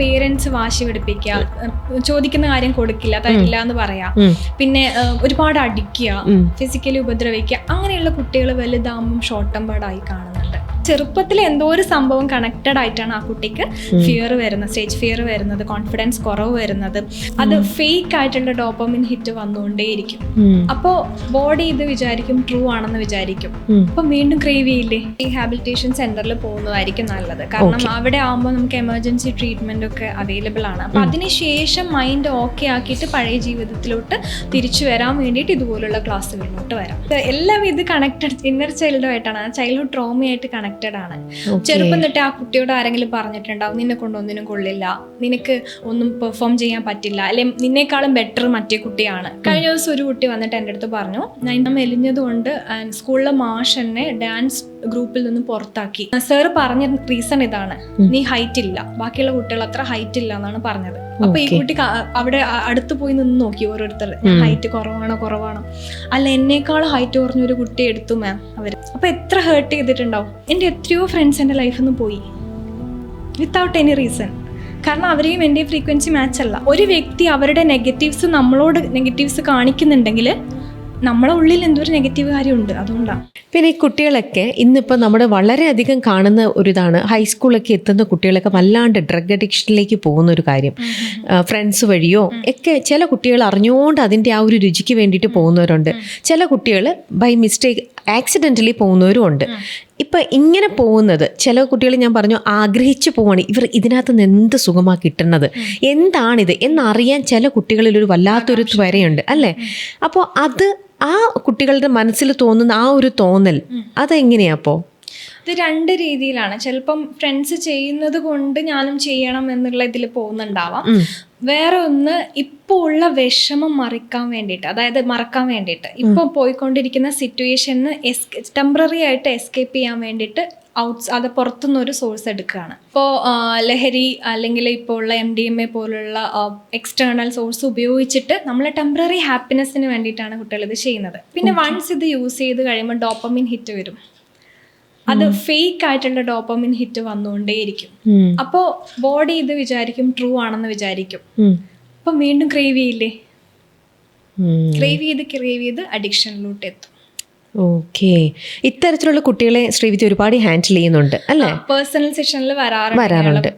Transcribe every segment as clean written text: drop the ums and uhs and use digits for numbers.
Parents വാശി പിടിപ്പിക്കുക, ചോദിക്കുന്ന കാര്യം കൊടുക്കില്ല, തരില്ല എന്ന് പറയാ, പിന്നെ ഒരുപാട് അടിക്കുക, ഫിസിക്കലി ഉപദ്രവിക്കുക, അങ്ങനെയുള്ള കുട്ടികൾ വലുതാകുമ്പം ഷോർട്ട് ടെമ്പേർഡായി കാണുന്നുണ്ട്. ചെറുപ്പത്തിൽ എന്തോ ഒരു സംഭവം കണക്റ്റഡ് ആയിട്ടാണ് ആ കുട്ടിക്ക് ഫിയർ വരുന്നത്, സ്റ്റേജ് ഫിയർ വരുന്നത്, കോൺഫിഡൻസ് കുറവ് വരുന്നത്. അത് ഫേക്ക് ആയിട്ടുള്ള ഡോപ്പമിൻ ഹിറ്റ് വന്നുകൊണ്ടേയിരിക്കും. അപ്പോൾ ബോഡി ഇത് വിചാരിക്കും ട്രൂ ആണെന്ന് വിചാരിക്കും, അപ്പം വീണ്ടും ക്രേവ് ചെയ്യില്ലേ. റീഹാബിലിറ്റേഷൻ സെന്ററിൽ പോകുന്നതായിരിക്കും നല്ലത്. കാരണം അവിടെ ആകുമ്പോൾ നമുക്ക് എമർജൻസി ട്രീറ്റ്മെന്റ് ഒക്കെ അവൈലബിൾ ആണ്. അപ്പം അതിനുശേഷം മൈൻഡ് ഓക്കെ ആക്കിയിട്ട് പഴയ ജീവിതത്തിലോട്ട് തിരിച്ചു വരാൻ വേണ്ടിയിട്ട് ഇതുപോലുള്ള ക്ലാസ്സുകളിലോട്ട് വരാം. എല്ലാം ഇത് കണക്റ്റഡ് ഇന്നർ ചൈൽഡുമായിട്ടാണ്, ചൈൽഡ്ഹുഡ് ട്രോമയായിട്ട് കണക്റ്റഡ് ആണ്. ചെറുപ്പം തൊട്ട് ആ കുട്ടിയോട് ആരെങ്കിലും പറഞ്ഞിട്ടുണ്ടാവും നിന്നെ കൊണ്ടൊന്നിനും കൊള്ളില്ല, നിനക്ക് ഒന്നും പെർഫോം ചെയ്യാൻ പറ്റില്ല, അല്ലെങ്കിൽ നിന്നേക്കാളും ബെറ്റർ മറ്റേ കുട്ടിയാണ്. കഴിഞ്ഞ ദിവസം ഒരു കുട്ടി വന്നിട്ട് എൻ്റെ അടുത്ത് പറഞ്ഞു, ഞാൻ മെലിഞ്ഞത് കൊണ്ട് സ്കൂളിലെ മാഷ് എന്നെ ഡാൻസ് ഗ്രൂപ്പിൽ നിന്ന് പുറത്താക്കി. സാർ പറഞ്ഞ റീസൺ ഇതാണ്, നീ ഹൈറ്റ് ഇല്ല, ബാക്കിയുള്ള കുട്ടികൾ അത്ര ഹൈറ്റ് ഇല്ല എന്നാണ് പറഞ്ഞത്. അപ്പൊ ഈ കുട്ടി അവിടെ അടുത്ത് പോയി നിന്ന് നോക്കി ഓരോരുത്തർ, ഹൈറ്റ് കുറവാണോ, അല്ല എന്നേക്കാൾ ഹൈറ്റ് കുറഞ്ഞൊരു കുട്ടി എടുത്തു മാം അവര്. അപ്പൊ എത്ര ഹേർട്ട് ചെയ്തിട്ടുണ്ടാവും. എൻ്റെ എത്രയോ ഫ്രണ്ട്സ് എൻ്റെ ലൈഫിൽ നിന്ന് പോയി വിത്തൗട്ട് എനി റീസൺ. കാരണം അവരെയും എൻ്റെ ഫ്രീക്വൻസി മാച്ച് അല്ല. ഒരു വ്യക്തി അവരുടെ നെഗറ്റീവ്സ് നമ്മളോട് നെഗറ്റീവ്സ് കാണിക്കുന്നുണ്ടെങ്കിൽ നമ്മളെ ഉള്ളിൽ എന്തൊരു നെഗറ്റീവ് കാര്യമുണ്ട്, അതുകൊണ്ടാണ്. പിന്നെ ഈ കുട്ടികളൊക്കെ ഇന്നിപ്പോൾ നമ്മൾ വളരെയധികം കാണുന്ന ഒരിതാണ്, ഹൈസ്കൂളൊക്കെ എത്തുന്ന കുട്ടികളൊക്കെ വല്ലാണ്ട് ഡ്രഗ് അഡിക്ഷനിലേക്ക് പോകുന്ന ഒരു കാര്യം. ഫ്രണ്ട്സ് വഴിയോ ഒക്കെ ചില കുട്ടികൾ അറിഞ്ഞുകൊണ്ട് അതിൻ്റെ ആ ഒരു രുചിക്ക് വേണ്ടിയിട്ട് പോകുന്നവരുണ്ട്. ചില കുട്ടികൾ ബൈ മിസ്റ്റേക്ക് ആക്സിഡൻ്റലി പോകുന്നവരും ഉണ്ട്. ഇപ്പം ഇങ്ങനെ പോകുന്നത് ചില കുട്ടികൾ ഞാൻ പറഞ്ഞു ആഗ്രഹിച്ചു പോവാണ്, ഇവർ ഇതിനകത്ത് നിന്ന് എന്ത് സുഖമാണ് കിട്ടുന്നത്, എന്താണിത് എന്നറിയാൻ ചില കുട്ടികളിലൊരു വല്ലാത്തൊരു ത്വരയുണ്ട് അല്ലേ. അപ്പോൾ അത് ആ കുട്ടികളുടെ മനസ്സിൽ തോന്നുന്ന ആ ഒരു തോന്നൽ അതെങ്ങനെയാ? അപ്പോൾ ഇത് രണ്ട് രീതിയിലാണ്. ചിലപ്പം ഫ്രണ്ട്സ് ചെയ്യുന്നത് കൊണ്ട് ഞാനും ചെയ്യണം എന്നുള്ള ഇതിൽ പോകുന്നുണ്ടാവാം. വേറെ ഒന്ന് ഇപ്പോൾ ഉള്ള വിഷമം മറക്കാൻ വേണ്ടിയിട്ട് ഇപ്പോൾ പോയിക്കൊണ്ടിരിക്കുന്ന സിറ്റുവേഷന് ടെമ്പററി ആയിട്ട് എസ്കേപ്പ് ചെയ്യാൻ വേണ്ടിയിട്ട് അത് പുറത്തുനിന്നൊരു സോഴ്സ് എടുക്കുകയാണ്. ഇപ്പോൾ ലഹരി അല്ലെങ്കിൽ ഇപ്പോൾ ഉള്ള MDMA പോലുള്ള എക്സ്റ്റേണൽ സോഴ്സ് ഉപയോഗിച്ചിട്ട് നമ്മൾ ടെമ്പററി ഹാപ്പിനെസ്സിന് വേണ്ടിയിട്ടാണ് കുട്ടികൾ ഇത് ചെയ്യുന്നത്. പിന്നെ വൺസ് ഇത് യൂസ് ചെയ്ത് കഴിയുമ്പോൾ ഡോപ്പമിൻ ഹിറ്റ് വരും. അത് ഫേക്ക് ആയിട്ടുള്ള ഡോപ്പമിൻ ഹിറ്റ് വന്നുകൊണ്ടേയിരിക്കും. അപ്പോൾ ബോഡി ഇത് വിചാരിക്കും ട്രൂ ആണെന്ന് വിചാരിക്കും, അപ്പം വീണ്ടും ക്രേവ് ചെയ്യില്ലേ. ക്രേവ് ചെയ്ത് അഡിക്ഷനിലോട്ട് എത്തും. ഓക്കെ, ഇത്തരത്തിലുള്ള കുട്ടികളെ ശ്രീവിദ്യ ഒരുപാട് ഹാൻഡിൽ ചെയ്യുന്നുണ്ട് അല്ലേ? പേഴ്സണൽ സെഷനിൽ വരാറുണ്ട്.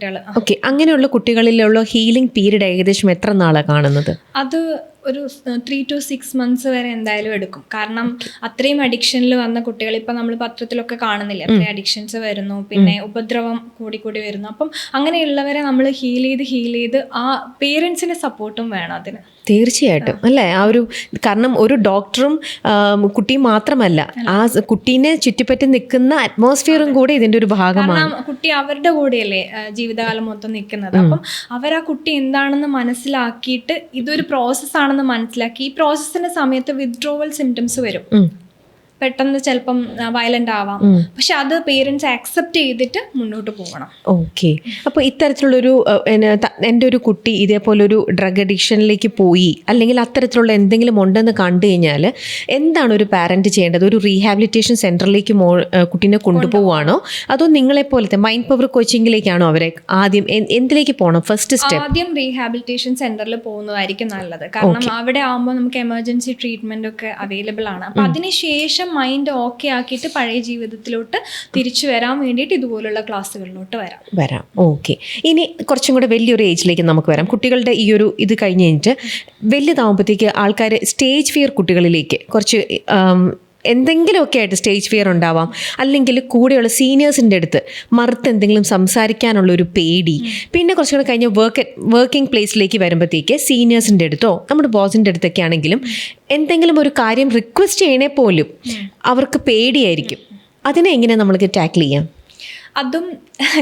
ഓക്കെ, അങ്ങനെയുള്ള കുട്ടികളിലുള്ള ഹീലിംഗ് പീരീഡ് ഏകദേശം എത്ര നാളാണ് കാണുന്നത്? അത് ഒരു 3 to 6 months വരെ എന്തായാലും എടുക്കും. കാരണം അത്രയും അഡിക്ഷനിൽ വന്ന കുട്ടികൾ ഇപ്പം നമ്മൾ പത്രത്തിലൊക്കെ കാണുന്നില്ല, അത്രയും അഡിക്ഷൻസ് വരുന്നു, പിന്നെ ഉപദ്രവം കൂടി വരുന്നു. അപ്പം അങ്ങനെയുള്ളവരെ നമ്മൾ ഹീൽ ചെയ്ത് ആ പേരൻസിന്റെ സപ്പോർട്ടും വേണം അതിന്. തീർച്ചയായിട്ടും അല്ലേ. ആ ഒരു കാരണം ഒരു ഡോക്ടറും കുട്ടിയും മാത്രമല്ല, ആ കുട്ടീനെ ചുറ്റിപ്പറ്റി നിൽക്കുന്ന അറ്റ്മോസ്ഫിയറും കൂടി ഇതിന്റെ ഒരു ഭാഗമാണ്. കുട്ടി അവരുടെ കൂടെയല്ലേ ജീവിതകാലം മൊത്തം നിൽക്കുന്നത്. അപ്പം അവരാ കുട്ടി എന്താണെന്ന് മനസ്സിലാക്കിയിട്ട് ഇതൊരു പ്രോസസ്സാണെന്ന് മനസ്സിലാക്കി ഈ പ്രോസസ്സിന്റെ സമയത്ത് വിത്ഡ്രോവൽ സിംറ്റംസ് വരും. പെട്ടെന്ന് ചിലപ്പം വയലന്റ് ആവാം, പക്ഷെ അത് പേരൻസ് ആക്സെപ്റ്റ് ചെയ്തിട്ട് മുന്നോട്ട് പോകണം. ഓക്കെ, അപ്പോൾ ഇത്തരത്തിലുള്ളൊരു എൻ്റെ ഒരു കുട്ടി ഇതേപോലൊരു ഡ്രഗ് അഡിക്ഷനിലേക്ക് പോയി അല്ലെങ്കിൽ അത്തരത്തിലുള്ള എന്തെങ്കിലും ഉണ്ടെന്ന് കണ്ടു കഴിഞ്ഞാൽ എന്താണ് ഒരു പാരന്റ് ചെയ്യേണ്ടത്? ഒരു റീഹാബിലിറ്റേഷൻ സെന്ററിലേക്ക് കുട്ടീനെ കൊണ്ടുപോവാണോ, അതോ നിങ്ങളെപ്പോലത്തെ മൈൻഡ് പവർ കോച്ചിങ്ങിലേക്കാണോ അവരെ ആദ്യം എന്തിലേക്ക് പോകണം? ഫസ്റ്റ് സ്റ്റെപ്പ് ആദ്യം റീഹാബിലിറ്റേഷൻ സെന്ററിൽ പോകുന്നതായിരിക്കും നല്ലത്. കാരണം അവിടെ ആകുമ്പോൾ നമുക്ക് എമർജൻസി ട്രീറ്റ്മെന്റ് ഒക്കെ അവൈലബിൾ ആണ്. അപ്പം അതിനുശേഷം മൈൻഡ് ഓക്കെ ആക്കിയിട്ട് പഴയ ജീവിതത്തിലോട്ട് തിരിച്ചു വരാൻ വേണ്ടിയിട്ട് ഇതുപോലുള്ള ക്ലാസ്സുകളിലോട്ട് വരാം. ഓക്കെ, ഇനി കുറച്ചും കൂടെ വലിയൊരു ഏജിലേക്ക് നമുക്ക് വരാം. കുട്ടികളുടെ ഈ ഒരു ഇത് കഴിഞ്ഞ് കഴിഞ്ഞിട്ട് വലുതാകുമ്പോഴത്തേക്ക് ആൾക്കാർ സ്റ്റേജ് ഫിയർ കുട്ടികളിലേക്ക് കുറച്ച് എന്തെങ്കിലുമൊക്കെ ആയിട്ട് സ്റ്റേജ് ഫിയർ ഉണ്ടാവാം, അല്ലെങ്കിൽ കൂടെയുള്ള സീനിയേഴ്സിൻ്റെ അടുത്ത് മറുത്ത് എന്തെങ്കിലും സംസാരിക്കാനുള്ളൊരു പേടി, പിന്നെ കുറച്ചുകൂടെ കഴിഞ്ഞ് വർക്കിംഗ് പ്ലേസിലേക്ക് വരുമ്പോഴത്തേക്ക് സീനിയേഴ്സിൻ്റെ അടുത്തോ നമ്മുടെ ബോസിൻ്റെ അടുത്തൊക്കെ ആണെങ്കിലും എന്തെങ്കിലും ഒരു കാര്യം റിക്വസ്റ്റ് ചെയ്യണേ പോലും അവർക്ക് പേടിയായിരിക്കും. അതിനെ എങ്ങനെ നമ്മൾക്ക് ടാക്കിൾ ചെയ്യാം? അതും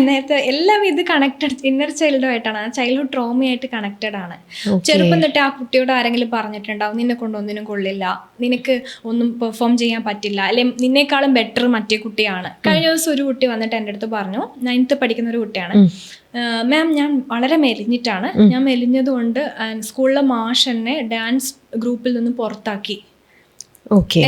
നേരത്തെ എല്ലാം ഇത് കണക്റ്റഡ് ഇന്നർ ചൈൽഡുമായിട്ടാണ്, ചൈൽഡ്ഹുഡ് ട്രോമയായിട്ട് കണക്റ്റഡ് ആണ്. ചെറുപ്പം തൊട്ട് ആ കുട്ടിയോട് ആരെങ്കിലും പറഞ്ഞിട്ടുണ്ടാവും നിന്നെ കൊണ്ടൊന്നിനും കൊള്ളില്ല, നിനക്ക് ഒന്നും പെർഫോം ചെയ്യാൻ പറ്റില്ല, അല്ലെങ്കിൽ നിന്നേക്കാളും ബെറ്റർ മറ്റേ കുട്ടിയാണ്. കഴിഞ്ഞ ദിവസം ഒരു കുട്ടി വന്നിട്ട് എൻ്റെ അടുത്ത് പറഞ്ഞു, 9th പഠിക്കുന്ന ഒരു കുട്ടിയാണ്, മാം ഞാൻ വളരെ മെലിഞ്ഞിട്ടാണ്, ഞാൻ മെലിഞ്ഞത് കൊണ്ട് സ്കൂളിലെ മാഷ് എന്നെ ഡാൻസ് ഗ്രൂപ്പിൽ നിന്ന് പുറത്താക്കി. ഓക്കെ.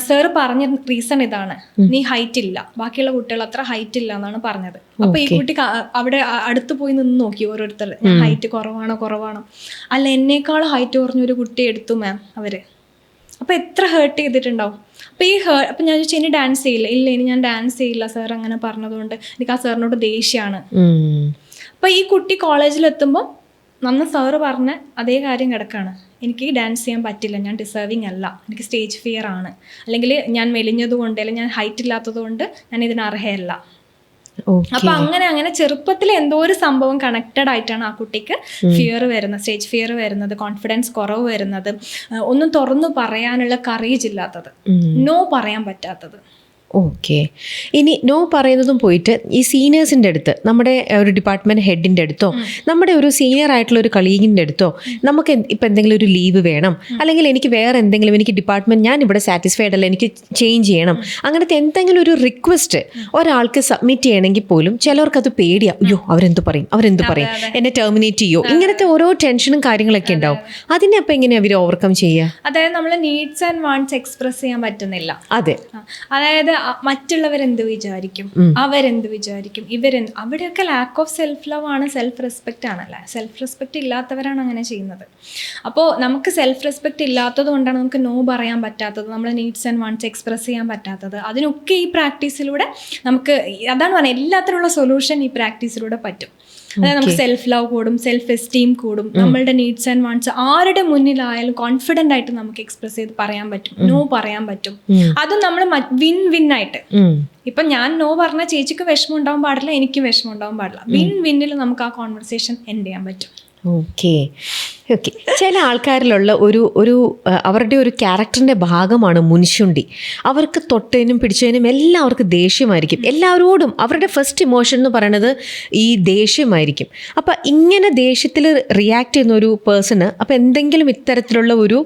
സാറ് പറഞ്ഞ റീസൺ ഇതാണ്, നീ ഹൈറ്റ് ഇല്ല, ബാക്കിയുള്ള കുട്ടികൾ അത്ര ഹൈറ്റ് ഇല്ല എന്നാണ് പറഞ്ഞത്. അപ്പൊ ഈ കുട്ടി അവിടെ അടുത്ത് പോയി നിന്ന് നോക്കി ഓരോരുത്തർ, ഞാൻ ഹൈറ്റ് കുറവാണോ, അല്ല എന്നേക്കാൾ ഹൈറ്റ് കുറഞ്ഞൊരു കുട്ടി എടുത്തു മാം അവര്. അപ്പൊ എത്ര ഹേർട്ട് ചെയ്തിട്ടുണ്ടാവും. അപ്പൊ ഞാൻ ചോദിച്ചു ഇനി ഡാൻസ് ചെയ്യില്ല, ഇല്ല ഇനി ഞാൻ ഡാൻസ് ചെയ്യില്ല സാർ അങ്ങനെ പറഞ്ഞതുകൊണ്ട് എനിക്ക് ആ സാറിനോട് ദേഷ്യമാണ്. അപ്പൊ ഈ കുട്ടി കോളേജിലെത്തുമ്പോൾ നന്ന സാറ് പറഞ്ഞ അതേ കാര്യം കിടക്കാണ്, എനിക്ക് ഡാൻസ് ചെയ്യാൻ പറ്റില്ല, ഞാൻ ഡിസേർവിങ് അല്ല, എനിക്ക് സ്റ്റേജ് ഫിയർ ആണ്, അല്ലെങ്കിൽ ഞാൻ മെലിഞ്ഞത് കൊണ്ട് അല്ലെങ്കിൽ ഞാൻ ഹൈറ്റ് ഇല്ലാത്തത് കൊണ്ട് ഞാൻ ഇതിന് അർഹയല്ല. അപ്പൊ അങ്ങനെ ചെറുപ്പത്തിൽ എന്തോ ഒരു സംഭവം കണക്റ്റഡ് ആയിട്ടാണ് ആ കുട്ടിക്ക് ഫിയർ വരുന്നത്, സ്റ്റേജ് ഫിയർ വരുന്നത്, കോൺഫിഡൻസ് കുറവ് വരുന്നത്, ഒന്നും തുറന്നു പറയാനുള്ള കറേജ് ഇല്ലാത്തത്, നോ പറയാൻ പറ്റാത്തത്. ഓക്കെ. ഇനി നോ പറയുന്നതും പോയിട്ട് ഈ സീനിയേഴ്സിൻ്റെ അടുത്ത്, നമ്മുടെ ഒരു ഡിപ്പാർട്ട്മെൻറ്റ് ഹെഡിൻ്റെ അടുത്തോ നമ്മുടെ ഒരു സീനിയർ ആയിട്ടുള്ള ഒരു കളീഗിൻ്റെ അടുത്തോ നമുക്ക് ഇപ്പം എന്തെങ്കിലും ഒരു ലീവ് വേണം, അല്ലെങ്കിൽ എനിക്ക് വേറെ എന്തെങ്കിലും, എനിക്ക് ഡിപ്പാർട്ട്മെൻറ്റ് ഞാൻ ഇവിടെ സാറ്റിസ്ഫൈഡ് അല്ല, എനിക്ക് ചേഞ്ച് ചെയ്യണം, അങ്ങനത്തെ എന്തെങ്കിലും ഒരു റിക്വസ്റ്റ് ഒരാൾക്ക് സബ്മിറ്റ് ചെയ്യണമെങ്കിൽ പോലും ചിലവർക്കത് പേടിയാ, അയ്യോ അവരെന്ത് പറയും എന്നെ ടെർമിനേറ്റ് ചെയ്യോ, ഇങ്ങനത്തെ ഓരോ ടെൻഷനും കാര്യങ്ങളൊക്കെ ഉണ്ടാവും. അതിനെ അപ്പം എങ്ങനെയാണ് അവർ ഓവർകം ചെയ്യുക? അതായത് നമ്മൾ നീഡ്സ് ആൻഡ് വാണ്ട്സ് എക്സ്പ്രസ് ചെയ്യാൻ പറ്റുന്നില്ല. അതെ, അതായത് മറ്റുള്ളവരെന്ത് വിചാരിക്കും, അവരെന്ത് വിചാരിക്കും, അവിടെയൊക്കെ ലാക്ക് ഓഫ് സെൽഫ് ലവ് ആണ്, സെൽഫ് റെസ്പെക്റ്റ് ആണല്ലേ. സെൽഫ് റെസ്പെക്റ്റ് ഇല്ലാത്തവരാണ് അങ്ങനെ ചെയ്യുന്നത്. അപ്പോൾ നമുക്ക് സെൽഫ് റെസ്പെക്റ്റ് ഇല്ലാത്തത് കൊണ്ടാണ് നമുക്ക് നോ പറയാൻ പറ്റാത്തത്, നമ്മുടെ നീഡ്സ് ആൻഡ് വാണ്ട്സ് എക്സ്പ്രസ് ചെയ്യാൻ പറ്റാത്തത്. അതിനൊക്കെ ഈ പ്രാക്ടീസിലൂടെ നമുക്ക്, അതാണ് പറഞ്ഞത്, എല്ലാത്തിനുള്ള സൊല്യൂഷൻ ഈ പ്രാക്ടീസിലൂടെ പറ്റും. അതായത് നമുക്ക് സെൽഫ് ലവ് കൂടും, സെൽഫ് എസ്റ്റീം കൂടും, നമ്മളുടെ നീഡ്സ് ആൻഡ് വാണ്ട്സ് ആരുടെ മുന്നിലായാലും കോൺഫിഡൻ്റ് ആയിട്ട് നമുക്ക് എക്സ്പ്രസ് ചെയ്ത് പറയാൻ പറ്റും, നോ പറയാൻ പറ്റും. അതും നമ്മൾ വിൻ വിൻ ആയിട്ട്. ഇപ്പം ഞാൻ നോ പറഞ്ഞ ചേച്ചിക്ക് വിഷമം ഉണ്ടാവാൻ പാടില്ല, എനിക്കും വിഷമം ഉണ്ടാവാൻ പാടില്ല. വിൻ വിന്നിൽ നമുക്ക് ആ കോൺവെർസേഷൻ എൻഡ് ചെയ്യാൻ പറ്റും. ഓക്കെ. ചില ആൾക്കാരിലുള്ള ഒരു അവരുടെ ഒരു ക്യാരക്ടറിൻ്റെ ഭാഗമാണ് മുൻശുണ്ടി. അവർക്ക് തൊട്ടതിനും പിടിച്ചതിനും എല്ലാവർക്കും ദേഷ്യമായിരിക്കും, എല്ലാവരോടും അവരുടെ ഫസ്റ്റ് ഇമോഷൻ എന്ന് പറയുന്നത് ഈ ദേഷ്യമായിരിക്കും. അപ്പം ഇങ്ങനെ ദേഷ്യത്തിൽ റിയാക്ട് ചെയ്യുന്ന ഒരു പേഴ്സണ് അപ്പം എന്തെങ്കിലും ഇത്തരത്തിലുള്ള ഒരു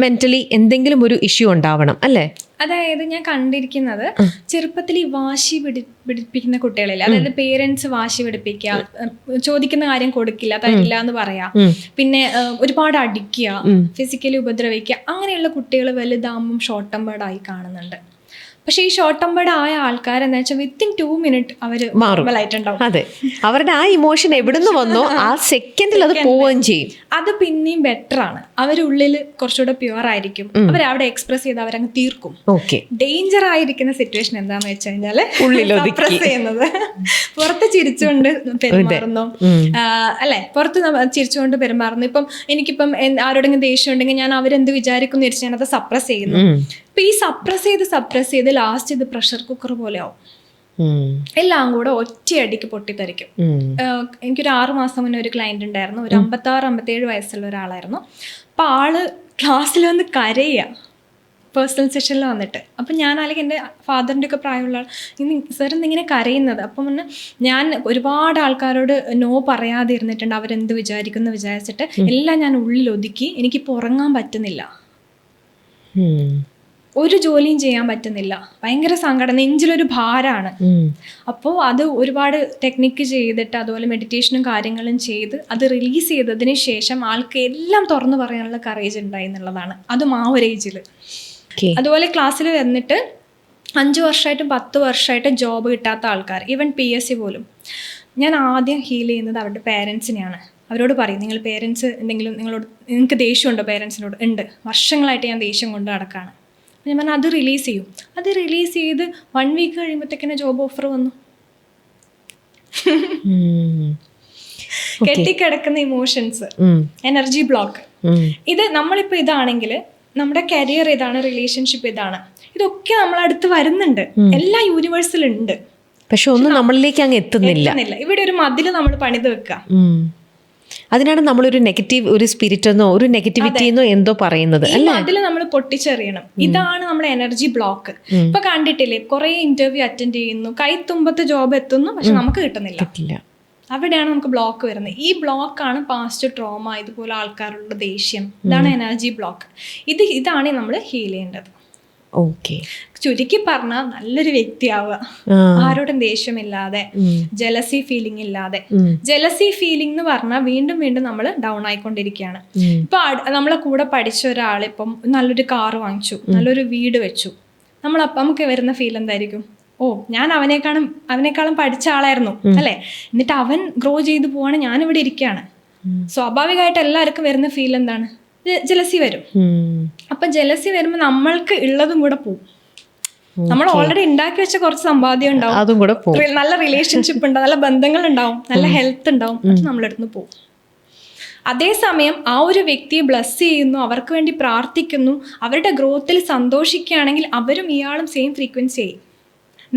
മെൻ്റലി എന്തെങ്കിലും ഒരു ഇഷ്യൂ ഉണ്ടാവണം അല്ലേ? അതായത് ഞാൻ കണ്ടിരിക്കുന്നത് ചെറുപ്പത്തിൽ ഈ വാശി പിടിപ്പിക്കുന്ന കുട്ടികളില്ല. അതായത് പേരൻസ് വാശി പിടിപ്പിക്കുക, ചോദിക്കുന്ന കാര്യം കൊടുക്കില്ല, തരില്ല എന്ന് പറയാ, പിന്നെ ഒരുപാട് അടിക്കുക, ഫിസിക്കലി ഉപദ്രവിക്കുക, അങ്ങനെയുള്ള കുട്ടികൾ വലുതാകുമ്പം ഷോർട്ട് ടെമ്പേർഡ് ആയി കാണുന്നുണ്ട്. പക്ഷെ ഈ ഷോർട്ട് ടെമ്പേർഡ് ആയ ആൾക്കാരെന്ന് വെച്ചാൽ വിത്തിൻ 2 മിനിറ്റ് അവർ മാറും. അതെ, അവരുടെ ആ ഇമോഷൻ എവിടുന്ന് വന്നോ ആ സെക്കൻഡിൽ അത് പോവുകയും ചെയ്യും. അത് പിന്നെയും ബെറ്റർ ആണ്. അവരുള്ളിൽ കുറച്ചുകൂടെ പ്യുവർ ആയിരിക്കും, അവരവിടെ എക്സ്പ്രസ് ചെയ്ത് അവരങ്ങ് തീർക്കും. ഡേഞ്ചർ ആയിരിക്കുന്ന സിറ്റുവേഷൻ എന്താന്ന് വെച്ച് കഴിഞ്ഞാല് എക്സ്പ്രസ് ചെയ്യുന്നത് പുറത്ത് ചിരിച്ചുകൊണ്ട് പെരുമാറുന്നു, അല്ലെ, പുറത്ത് ചിരിച്ചുകൊണ്ട് പെരുമാറുന്നു. ഇപ്പം എനിക്കിപ്പം ആരോടെങ്കിലും ദേഷ്യം ഉണ്ടെങ്കിൽ ഞാൻ അവരെന്ത് വിചാരിക്കും എന്ന് വെച്ച് ഞാനത് സപ്രസ് ചെയ്യുന്നു. ഇപ്പൊ ഈ സപ്രസ് ചെയ്ത് ലാസ്റ്റ് ഇത് പ്രഷർ കുക്കർ പോലെ ആവും, എല്ലാം കൂടെ ഒറ്റയടിക്ക് പൊട്ടിത്തെറിക്കും. എനിക്കൊരു 6 മാസം മുന്നേ ഒരു ക്ലയന്റ് ഉണ്ടായിരുന്നു, ഒരു 56-57 വയസ്സുള്ള ഒരാളായിരുന്നു. അപ്പൊ ആള് ക്ലാസ്സിൽ വന്ന് കരയുക, പേഴ്സണൽ സെഷനിൽ വന്നിട്ട്. അപ്പം ഞാൻ അല്ലെങ്കിൽ എൻ്റെ ഫാദറിൻ്റെ ഒക്കെ പ്രായമുള്ള ആൾ, സാർ എന്തിങ്ങനെ കരയുന്നത്? അപ്പം ഞാൻ ഒരുപാട് ആൾക്കാരോട് നോ പറയാതെ ഇരുന്നിട്ടുണ്ട്, അവരെന്ത് വിചാരിക്കുന്നു വിചാരിച്ചിട്ട് എല്ലാം ഞാൻ ഉള്ളിൽ ഒതുക്കി, എനിക്കിപ്പോൾ ഉറങ്ങാൻ പറ്റുന്നില്ല, ഒരു ജോലിയും ചെയ്യാൻ പറ്റുന്നില്ല, ഭയങ്കര സങ്കടം, നെഞ്ചിലൊരു ഭാരമാണ്. അപ്പോൾ അത് ഒരുപാട് ടെക്നിക്ക് ചെയ്തിട്ട് അതുപോലെ മെഡിറ്റേഷനും കാര്യങ്ങളും ചെയ്ത് അത് റിലീസ് ചെയ്തതിന് ശേഷം ആൾക്ക് എല്ലാം തുറന്നു പറയാനുള്ള കറേജ് ഉണ്ടായി എന്നുള്ളതാണ്. അതും ആ ഒരു ഏജിൽ. അതുപോലെ ക്ലാസ്സിൽ വന്നിട്ട് 5 വർഷമായിട്ടും 10 വർഷമായിട്ടും ജോബ് കിട്ടാത്ത ആൾക്കാർ, ഈവൻ PSC പോലും, ഞാൻ ആദ്യം ഹീൽ ചെയ്യുന്നത് അവരുടെ പേരൻസിനെയാണ്. അവരോട് പറയും, നിങ്ങൾ പേരൻസ് എന്തെങ്കിലും നിങ്ങൾക്ക് ദേഷ്യമുണ്ടോ? പേരൻസിനോട് ഉണ്ട്, വർഷങ്ങളായിട്ട് ഞാൻ ദേഷ്യം കൊണ്ട് നടക്കുകയാണ്. ഞാൻ പറഞ്ഞാൽ അത് റിലീസ് ചെയ്യും. അത് റിലീസ് ചെയ്ത് 1 വീക്ക് കഴിയുമ്പോഴത്തേക്കിനെ ജോബ് ഓഫർ വന്നു. കെട്ടിക്കിടക്കുന്ന ഇമോഷൻസ്, എനർജി ബ്ലോക്ക്, ഇത് നമ്മളിപ്പോൾ ഇതാണെങ്കിൽ നമ്മുടെ കരിയർ ഇതാണ്, റിലേഷൻഷിപ്പ് ഇതാണ്, ഇതൊക്കെ നമ്മളടുത്ത് വരുന്നുണ്ട്, എല്ലാ യൂണിവേഴ്സിലുണ്ട്. പക്ഷെ ഒന്നും നമ്മളിലേക്ക് അങ്ങ് എത്തുന്നില്ല. ഇവിടെ ഒരു മതിൽ നമ്മൾ പണിത് വെക്കുക. അതിനാണ് നമ്മളൊരു നെഗറ്റീവ് ഒരു സ്പിരിറ്റ് എന്നോ ഒരു നെഗറ്റിവിറ്റി എന്നോ എന്തോ പറയുന്നത്. അതിൽ നമ്മൾ പൊട്ടിച്ചെറിയണം. ഇതാണ് നമ്മുടെ എനർജി ബ്ലോക്ക്. ഇപ്പൊ കണ്ടിട്ടില്ലേ, കുറെ ഇന്റർവ്യൂ അറ്റൻഡ് ചെയ്യുന്നു, കൈത്തുമ്പത്ത് ജോബ് എത്തുന്നു, പക്ഷെ നമുക്ക് കിട്ടുന്നില്ല. അവിടെയാണ് നമുക്ക് ബ്ലോക്ക് വരുന്നത്. ഈ ബ്ലോക്കാണ് പാസ്റ്റ് ട്രോമ, ഇതുപോലെ ആൾക്കാരുടെ ദേഷ്യം, ഇതാണ് എനർജി ബ്ലോക്ക്. ഇതാണ് നമ്മൾ ഹീൽ ചെയ്യേണ്ടത്. ഓക്കെ. ചുരുക്കി പറഞ്ഞാൽ നല്ലൊരു വ്യക്തിയാവുക, ആരോടും ദേഷ്യമില്ലാതെ, ജലസി ഫീലിംഗ് ഇല്ലാതെ. ജലസി ഫീലിംഗ് എന്ന് പറഞ്ഞാൽ വീണ്ടും വീണ്ടും നമ്മൾ ഡൗൺ ആയിക്കൊണ്ടിരിക്കുകയാണ്. ഇപ്പൊ നമ്മളെ കൂടെ പഠിച്ച ഒരാൾ ഇപ്പം നല്ലൊരു കാറ് വാങ്ങിച്ചു, നല്ലൊരു വീട് വെച്ചു, നമുക്ക് വരുന്ന ഫീൽ എന്തായിരിക്കും? ഓ, ഞാൻ അവനേക്കാളും പഠിച്ച ആളായിരുന്നു അല്ലെ, എന്നിട്ട് അവൻ ഗ്രോ ചെയ്തു പോവാണ്, ഞാനിവിടെ ഇരിക്കുകയാണ്. സ്വാഭാവികമായിട്ട് എല്ലാവർക്കും വരുന്ന ഫീൽ എന്താണ്? ജലസി വരും. അപ്പൊ ജലസി വരുമ്പോൾ നമ്മൾക്ക് ഉള്ളതും കൂടെ പോവും. നമ്മൾ ഓൾറെഡി ഉണ്ടാക്കി വെച്ച കുറച്ച് സമ്പാദ്യം ഉണ്ടാവും, നല്ല റിലേഷൻഷിപ്പ് ഉണ്ടാവും, നല്ല ബന്ധങ്ങൾ ഉണ്ടാവും, നല്ല ഹെൽത്ത് ഉണ്ടാവും, അത് നമ്മളെടുത്ത് പോകും. അതേസമയം ആ ഒരു വ്യക്തിയെ ബ്ലസ് ചെയ്യുന്നു, അവർക്ക് വേണ്ടി പ്രാർത്ഥിക്കുന്നു, അവരുടെ ഗ്രോത്തിൽ സന്തോഷിക്കുകയാണെങ്കിൽ അവരും ഇയാളും സെയിം ഫ്രീക്വൻസി ആയി.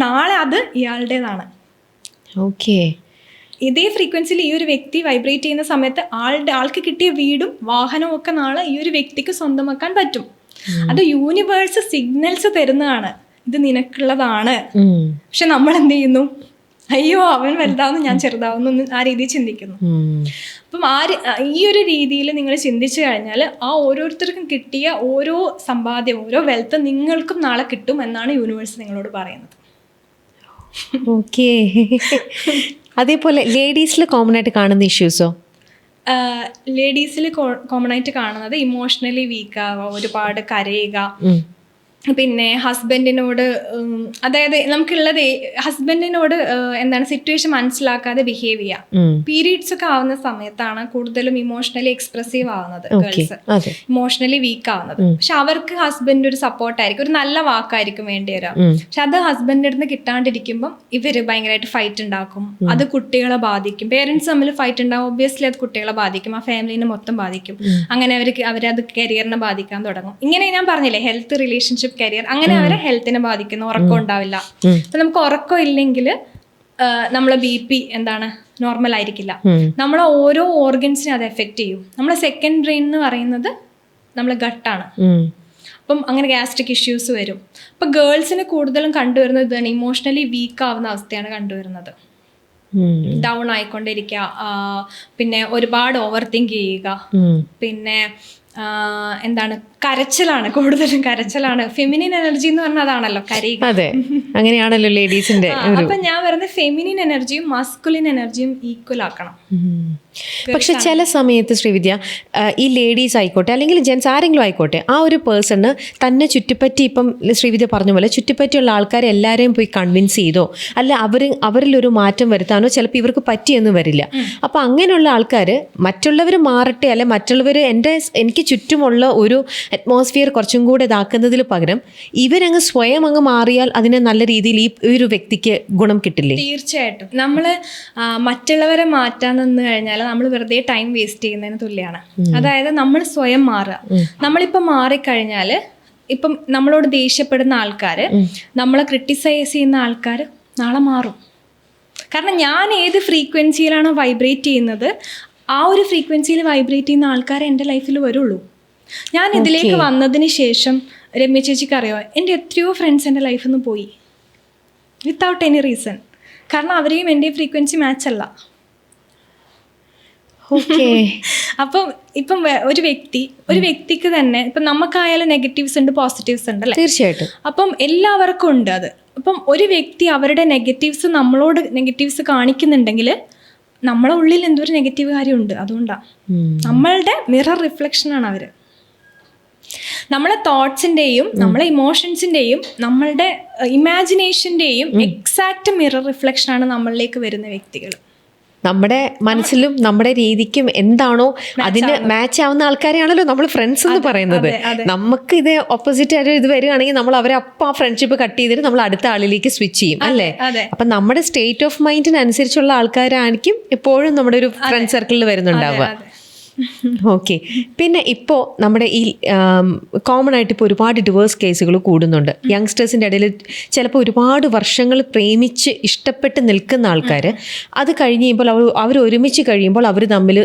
നാളെ അത് ഇയാളുടേതാണ്. ഓക്കെ. ഇതേ ഫ്രീക്വൻസിയിൽ ഈ ഒരു വ്യക്തി വൈബ്രേറ്റ് ചെയ്യുന്ന സമയത്ത് ആൾക്ക് കിട്ടിയ വീടും വാഹനവും ഒക്കെ നാളെ ഈ ഒരു വ്യക്തിക്ക് സ്വന്തമാക്കാൻ പറ്റും. അത് യൂണിവേഴ്സ് സിഗ്നൽസ് തരുന്നതാണ്, ഇത് നിനക്കുള്ളതാണ്. പക്ഷെ നമ്മൾ എന്ത് ചെയ്യുന്നു? അയ്യോ, അവൻ വലുതാവുന്നു, ഞാൻ ചെറുതാവുന്നു, ആ രീതിയിൽ ചിന്തിക്കുന്നു. അപ്പം ഈ ഒരു രീതിയിൽ നിങ്ങൾ ചിന്തിച്ചു കഴിഞ്ഞാൽ ആ ഓരോരുത്തർക്കും കിട്ടിയ ഓരോ സമ്പാദ്യം, ഓരോ വെൽത്ത് നിങ്ങൾക്കും നാളെ കിട്ടും എന്നാണ് യൂണിവേഴ്സ് നിങ്ങളോട് പറയുന്നത്. ഓക്കെ. അതേപോലെ ലേഡീസിൽ കോമൺ ആയിട്ട് കാണുന്ന ഇഷ്യൂസോ? ലേഡീസിൽ കോമൺ ആയിട്ട് കാണുന്നത് ഇമോഷണലി വീക്കാവുക, ഒരുപാട് കരയുക, പിന്നെ ഹസ്ബൻഡിനോട്, അതായത് നമുക്കുള്ളത് ഹസ്ബൻഡിനോട് എന്താണ് സിറ്റുവേഷൻ മനസ്സിലാക്കാതെ ബിഹേവ് ചെയ്യാം. പീരീഡ്സ് ഒക്കെ ആവുന്ന സമയത്താണ് കൂടുതലും ഇമോഷണലി എക്സ്പ്രസീവ് ആവുന്നത് ഗേൾസ്, ഇമോഷണലി വീക്ക് ആവുന്നത്. പക്ഷെ അവർക്ക് ഹസ്ബൻഡ് ഒരു സപ്പോർട്ടായിരിക്കും, ഒരു നല്ല വാക്കായിരിക്കും വേണ്ടി വരാം. പക്ഷെ അത് ഹസ്ബൻഡിന്റെ അടുത്ത് കിട്ടാണ്ടിരിക്കുമ്പോൾ ഇവര് ഭയങ്കരമായിട്ട് ഫൈറ്റ് ഉണ്ടാക്കും. അത് കുട്ടികളെ ബാധിക്കും. പേരൻസ് തമ്മിൽ ഫൈറ്റ് ഉണ്ടാവും, ഒബ്വിയസ്ലി അത് കുട്ടികളെ ബാധിക്കും, ആ ഫാമിലിനെ മൊത്തം ബാധിക്കും. അങ്ങനെ അവരത് കരിയറിനെ ബാധിക്കാൻ തുടങ്ങും. ഇങ്ങനെ ഞാൻ പറഞ്ഞില്ലേ, ഹെൽത്ത്, റിലേഷൻഷിപ്പ്, കരിയർ, അങ്ങനെ അവരെ ഹെൽത്തിനെ ബാധിക്കുന്നു. ഉറക്കം ഉണ്ടാവില്ല. അപ്പൊ നമുക്ക് ഉറക്കം ഇല്ലെങ്കിൽ നമ്മളെ BP എന്താണ്, നോർമൽ ആയിരിക്കില്ല. നമ്മളെ ഓരോ ഓർഗൻസിനെ അത് എഫക്റ്റ് ചെയ്യും. നമ്മളെ സെക്കൻഡ് ബ്രെയിൻ എന്ന് പറയുന്നത് നമ്മളെ ഗട്ടാണ്. അപ്പം അങ്ങനെ ഗ്യാസ്ട്രിക് ഇഷ്യൂസ് വരും. അപ്പൊ ഗേൾസിന് കൂടുതലും കണ്ടുവരുന്നത് ഇതാണ്, ഇമോഷണലി വീക്ക് ആവുന്ന അവസ്ഥയാണ് കണ്ടുവരുന്നത്. ഡൗൺ ആയിക്കൊണ്ടിരിക്കുക, പിന്നെ ഒരുപാട് ഓവർ തിങ്ക് ചെയ്യുക, പിന്നെ എന്താണ്, കരച്ചിലാണ്, കൂടുതലും കരച്ചിലാണ്. ഫെമിനിൻ എനർജി എന്ന് പറഞ്ഞാൽ അതാണല്ലോ, കരയുക. അതെ, അങ്ങനെയാണല്ലോ ലേഡീസിന്റെ. അപ്പൊ ഞാൻ പറയുന്നത് ഫെമിനിൻ എനർജിയും മാസ്കുലിൻ എനർജിയും ഈക്വൽ ആക്കണം. പക്ഷെ ചില സമയത്ത് ശ്രീവിദ്യ, ഈ ലേഡീസ് ആയിക്കോട്ടെ അല്ലെങ്കിൽ ജെൻസ് ആരെങ്കിലും ആയിക്കോട്ടെ, ആ ഒരു പേഴ്സണ് തന്നെ ചുറ്റിപ്പറ്റി, ഇപ്പം ശ്രീവിദ്യ പറഞ്ഞ പോലെ ചുറ്റിപ്പറ്റിയുള്ള ആൾക്കാരെ എല്ലാവരെയും പോയി കൺവിൻസ് ചെയ്തോ അല്ല അവരിലൊരു മാറ്റം വരുത്താനോ ചിലപ്പോൾ ഇവർക്ക് പറ്റിയെന്ന് വരില്ല. അപ്പം അങ്ങനെയുള്ള ആൾക്കാർ മറ്റുള്ളവർ മാറട്ടെ, അല്ലെ മറ്റുള്ളവർ എനിക്ക് ചുറ്റുമുള്ള ഒരു അറ്റ്മോസ്ഫിയർ കുറച്ചും കൂടെ ഇതാക്കുന്നതിൽ പകരം ഇവരങ്ങ് സ്വയം അങ്ങ് മാറിയാൽ അതിനെ നല്ല രീതിയിൽ ഈ ഒരു വ്യക്തിക്ക് ഗുണം കിട്ടില്ലേ? തീർച്ചയായിട്ടും. നമ്മൾ മറ്റുള്ളവരെ മാറ്റാൻ നിന്ന് കഴിഞ്ഞാൽ നമ്മൾ വെറുതെ ടൈം വേസ്റ്റ് ചെയ്യുന്നതിന് തുല്യമാണ്. അതായത് നമ്മൾ സ്വയം മാറുക. നമ്മളിപ്പോൾ മാറിക്കഴിഞ്ഞാൽ, ഇപ്പം നമ്മളോട് ദേഷ്യപ്പെടുന്ന ആൾക്കാർ, നമ്മളെ ക്രിട്ടിസൈസ് ചെയ്യുന്ന ആൾക്കാർ നാളെ മാറും. കാരണം ഞാൻ ഏത് ഫ്രീക്വൻസിയിലാണോ വൈബ്രേറ്റ് ചെയ്യുന്നത്, ആ ഒരു ഫ്രീക്വൻസിയിൽ വൈബ്രേറ്റ് ചെയ്യുന്ന ആൾക്കാരെ എൻ്റെ ലൈഫിൽ വരുള്ളൂ. ഞാൻ ഇതിലേക്ക് വന്നതിന് ശേഷം രമ്യ ചേച്ചിക്ക് അറിയോ, എൻ്റെ എത്രയോ ഫ്രണ്ട്സ് എൻ്റെ ലൈഫിൽ നിന്ന് പോയി വിത്തൗട്ട് എനി റീസൺ. കാരണം അവരെയും എൻ്റെ ഫ്രീക്വൻസി മാച്ച് അല്ല. അപ്പം ഇപ്പം ഒരു വ്യക്തിക്ക് തന്നെ ഇപ്പം നമുക്കായാലും നെഗറ്റീവ്സ് ഉണ്ട്, പോസിറ്റീവ്സ് ഉണ്ട് അല്ലേ? തീർച്ചയായിട്ടും. അപ്പം എല്ലാവർക്കും ഉണ്ട് അത്. അപ്പം ഒരു വ്യക്തി അവരുടെ നെഗറ്റീവ്സ് നമ്മളോട് നെഗറ്റീവ്സ് കാണിക്കുന്നുണ്ടെങ്കിൽ നമ്മളെ ഉള്ളിൽ എന്തോ ഒരു നെഗറ്റീവ് കാര്യമുണ്ട്. അതുകൊണ്ടാണ് നമ്മളുടെ മിറർ റിഫ്ലക്ഷനാണ് അവർ. നമ്മളെ തോട്ട്സിൻ്റെയും നമ്മളെ ഇമോഷൻസിൻ്റെയും നമ്മളുടെ ഇമാജിനേഷൻ്റെയും എക്സാക്റ്റ് മിറർ റിഫ്ലക്ഷനാണ് നമ്മളിലേക്ക് വരുന്ന വ്യക്തികൾ. നമ്മുടെ മനസ്സിലും നമ്മുടെ രീതിക്കും എന്താണോ അതിന് മാച്ച് ആവുന്ന ആൾക്കാരെയാണല്ലോ നമ്മൾ ഫ്രണ്ട്സ് എന്ന് പറയുന്നത്. നമുക്ക് ഇത് ഓപ്പോസിറ്റ് ആയിട്ട് ഇത് വരികയാണെങ്കിൽ നമ്മൾ അവരെ അപ്പം ആ ഫ്രണ്ട്ഷിപ്പ് കട്ട് ചെയ്തിട്ട് നമ്മൾ അടുത്ത ആളിലേക്ക് സ്വിച്ച് ചെയ്യും അല്ലേ? അപ്പം നമ്മുടെ സ്റ്റേറ്റ് ഓഫ് മൈൻഡിനനുസരിച്ചുള്ള ആൾക്കാരായിരിക്കും എപ്പോഴും നമ്മുടെ ഒരു ഫ്രണ്ട് സർക്കിളിൽ വരുന്നുണ്ടാവുക. ഓക്കെ. പിന്നെ ഇപ്പോൾ നമ്മുടെ ഈ കോമൺ ആയിട്ട് ഇപ്പോൾ ഒരുപാട് ഡിവോഴ്സ് കേസുകൾ കൂടുന്നുണ്ട്. യങ്സ്റ്റേഴ്സിൻ്റെ ഇടയിൽ ചിലപ്പോൾ ഒരുപാട് വർഷങ്ങൾ പ്രേമിച്ച് ഇഷ്ടപ്പെട്ട് നിൽക്കുന്ന ആൾക്കാർ അത് കഴിഞ്ഞ് കഴിയുമ്പോൾ അവർ ഒരുമിച്ച് കഴിയുമ്പോൾ അവർ തമ്മിൽ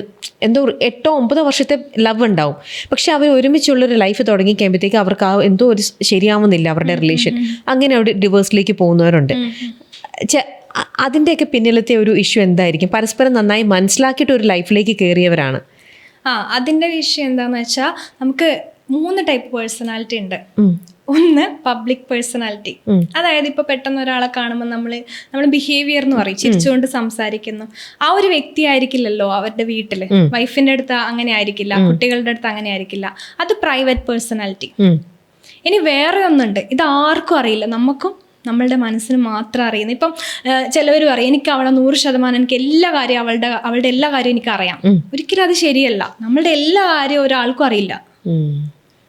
എന്തോ 8-9 വർഷത്തെ ലവ് ഉണ്ടാവും. പക്ഷെ അവർ ഒരുമിച്ചുള്ളൊരു ലൈഫ് തുടങ്ങി കഴിയുമ്പോഴത്തേക്ക് അവർക്ക് എന്തോ ഒരു ശരിയാവുന്നില്ല അവരുടെ റിലേഷൻ. അങ്ങനെ അവിടെ ഡിവോഴ്സിലേക്ക് പോകുന്നവരുണ്ട്. അതിൻ്റെയൊക്കെ പിന്നിലത്തെ ഒരു ഇഷ്യൂ എന്തായിരിക്കും? പരസ്പരം നന്നായി മനസ്സിലാക്കിയിട്ട് ഒരു ലൈഫിലേക്ക് കയറിയവരാണ്. അതിൻ്റെ വിഷയം എന്താണെന്ന് വെച്ചാൽ നമുക്ക് 3 ടൈപ്പ് പേഴ്സണാലിറ്റി ഉണ്ട്. ഒന്ന് പബ്ലിക് പേഴ്സണാലിറ്റി. അതായത് ഇപ്പൊ പെട്ടെന്ന് ഒരാളെ കാണുമ്പോൾ നമ്മൾ ബിഹേവിയർ എന്ന് പറയും, ചിരിച്ചുകൊണ്ട് സംസാരിക്കുന്നു. ആ ഒരു വ്യക്തി ആയിരിക്കില്ലല്ലോ അവരുടെ വീട്ടില്. വൈഫിന്റെ അടുത്ത് അങ്ങനെ ആയിരിക്കില്ല, കുട്ടികളുടെ അടുത്ത് അങ്ങനെ ആയിരിക്കില്ല. അത് പ്രൈവറ്റ് പേഴ്സണാലിറ്റി. ഇനി വേറെ ഒന്നുണ്ട്, ഇത് ആർക്കും അറിയില്ല, നമുക്കും നമ്മളുടെ മനസ്സിന് മാത്രം അറിയുന്നത്. ഇപ്പം ചിലവർ പറയും എനിക്ക് അവളെ 100% എനിക്ക് എല്ലാ കാര്യം അവളുടെ എല്ലാ കാര്യവും എനിക്കറിയാം. ഒരിക്കലും അത് ശരിയല്ല. നമ്മളുടെ എല്ലാ കാര്യവും ഒരാൾക്കും അറിയില്ല.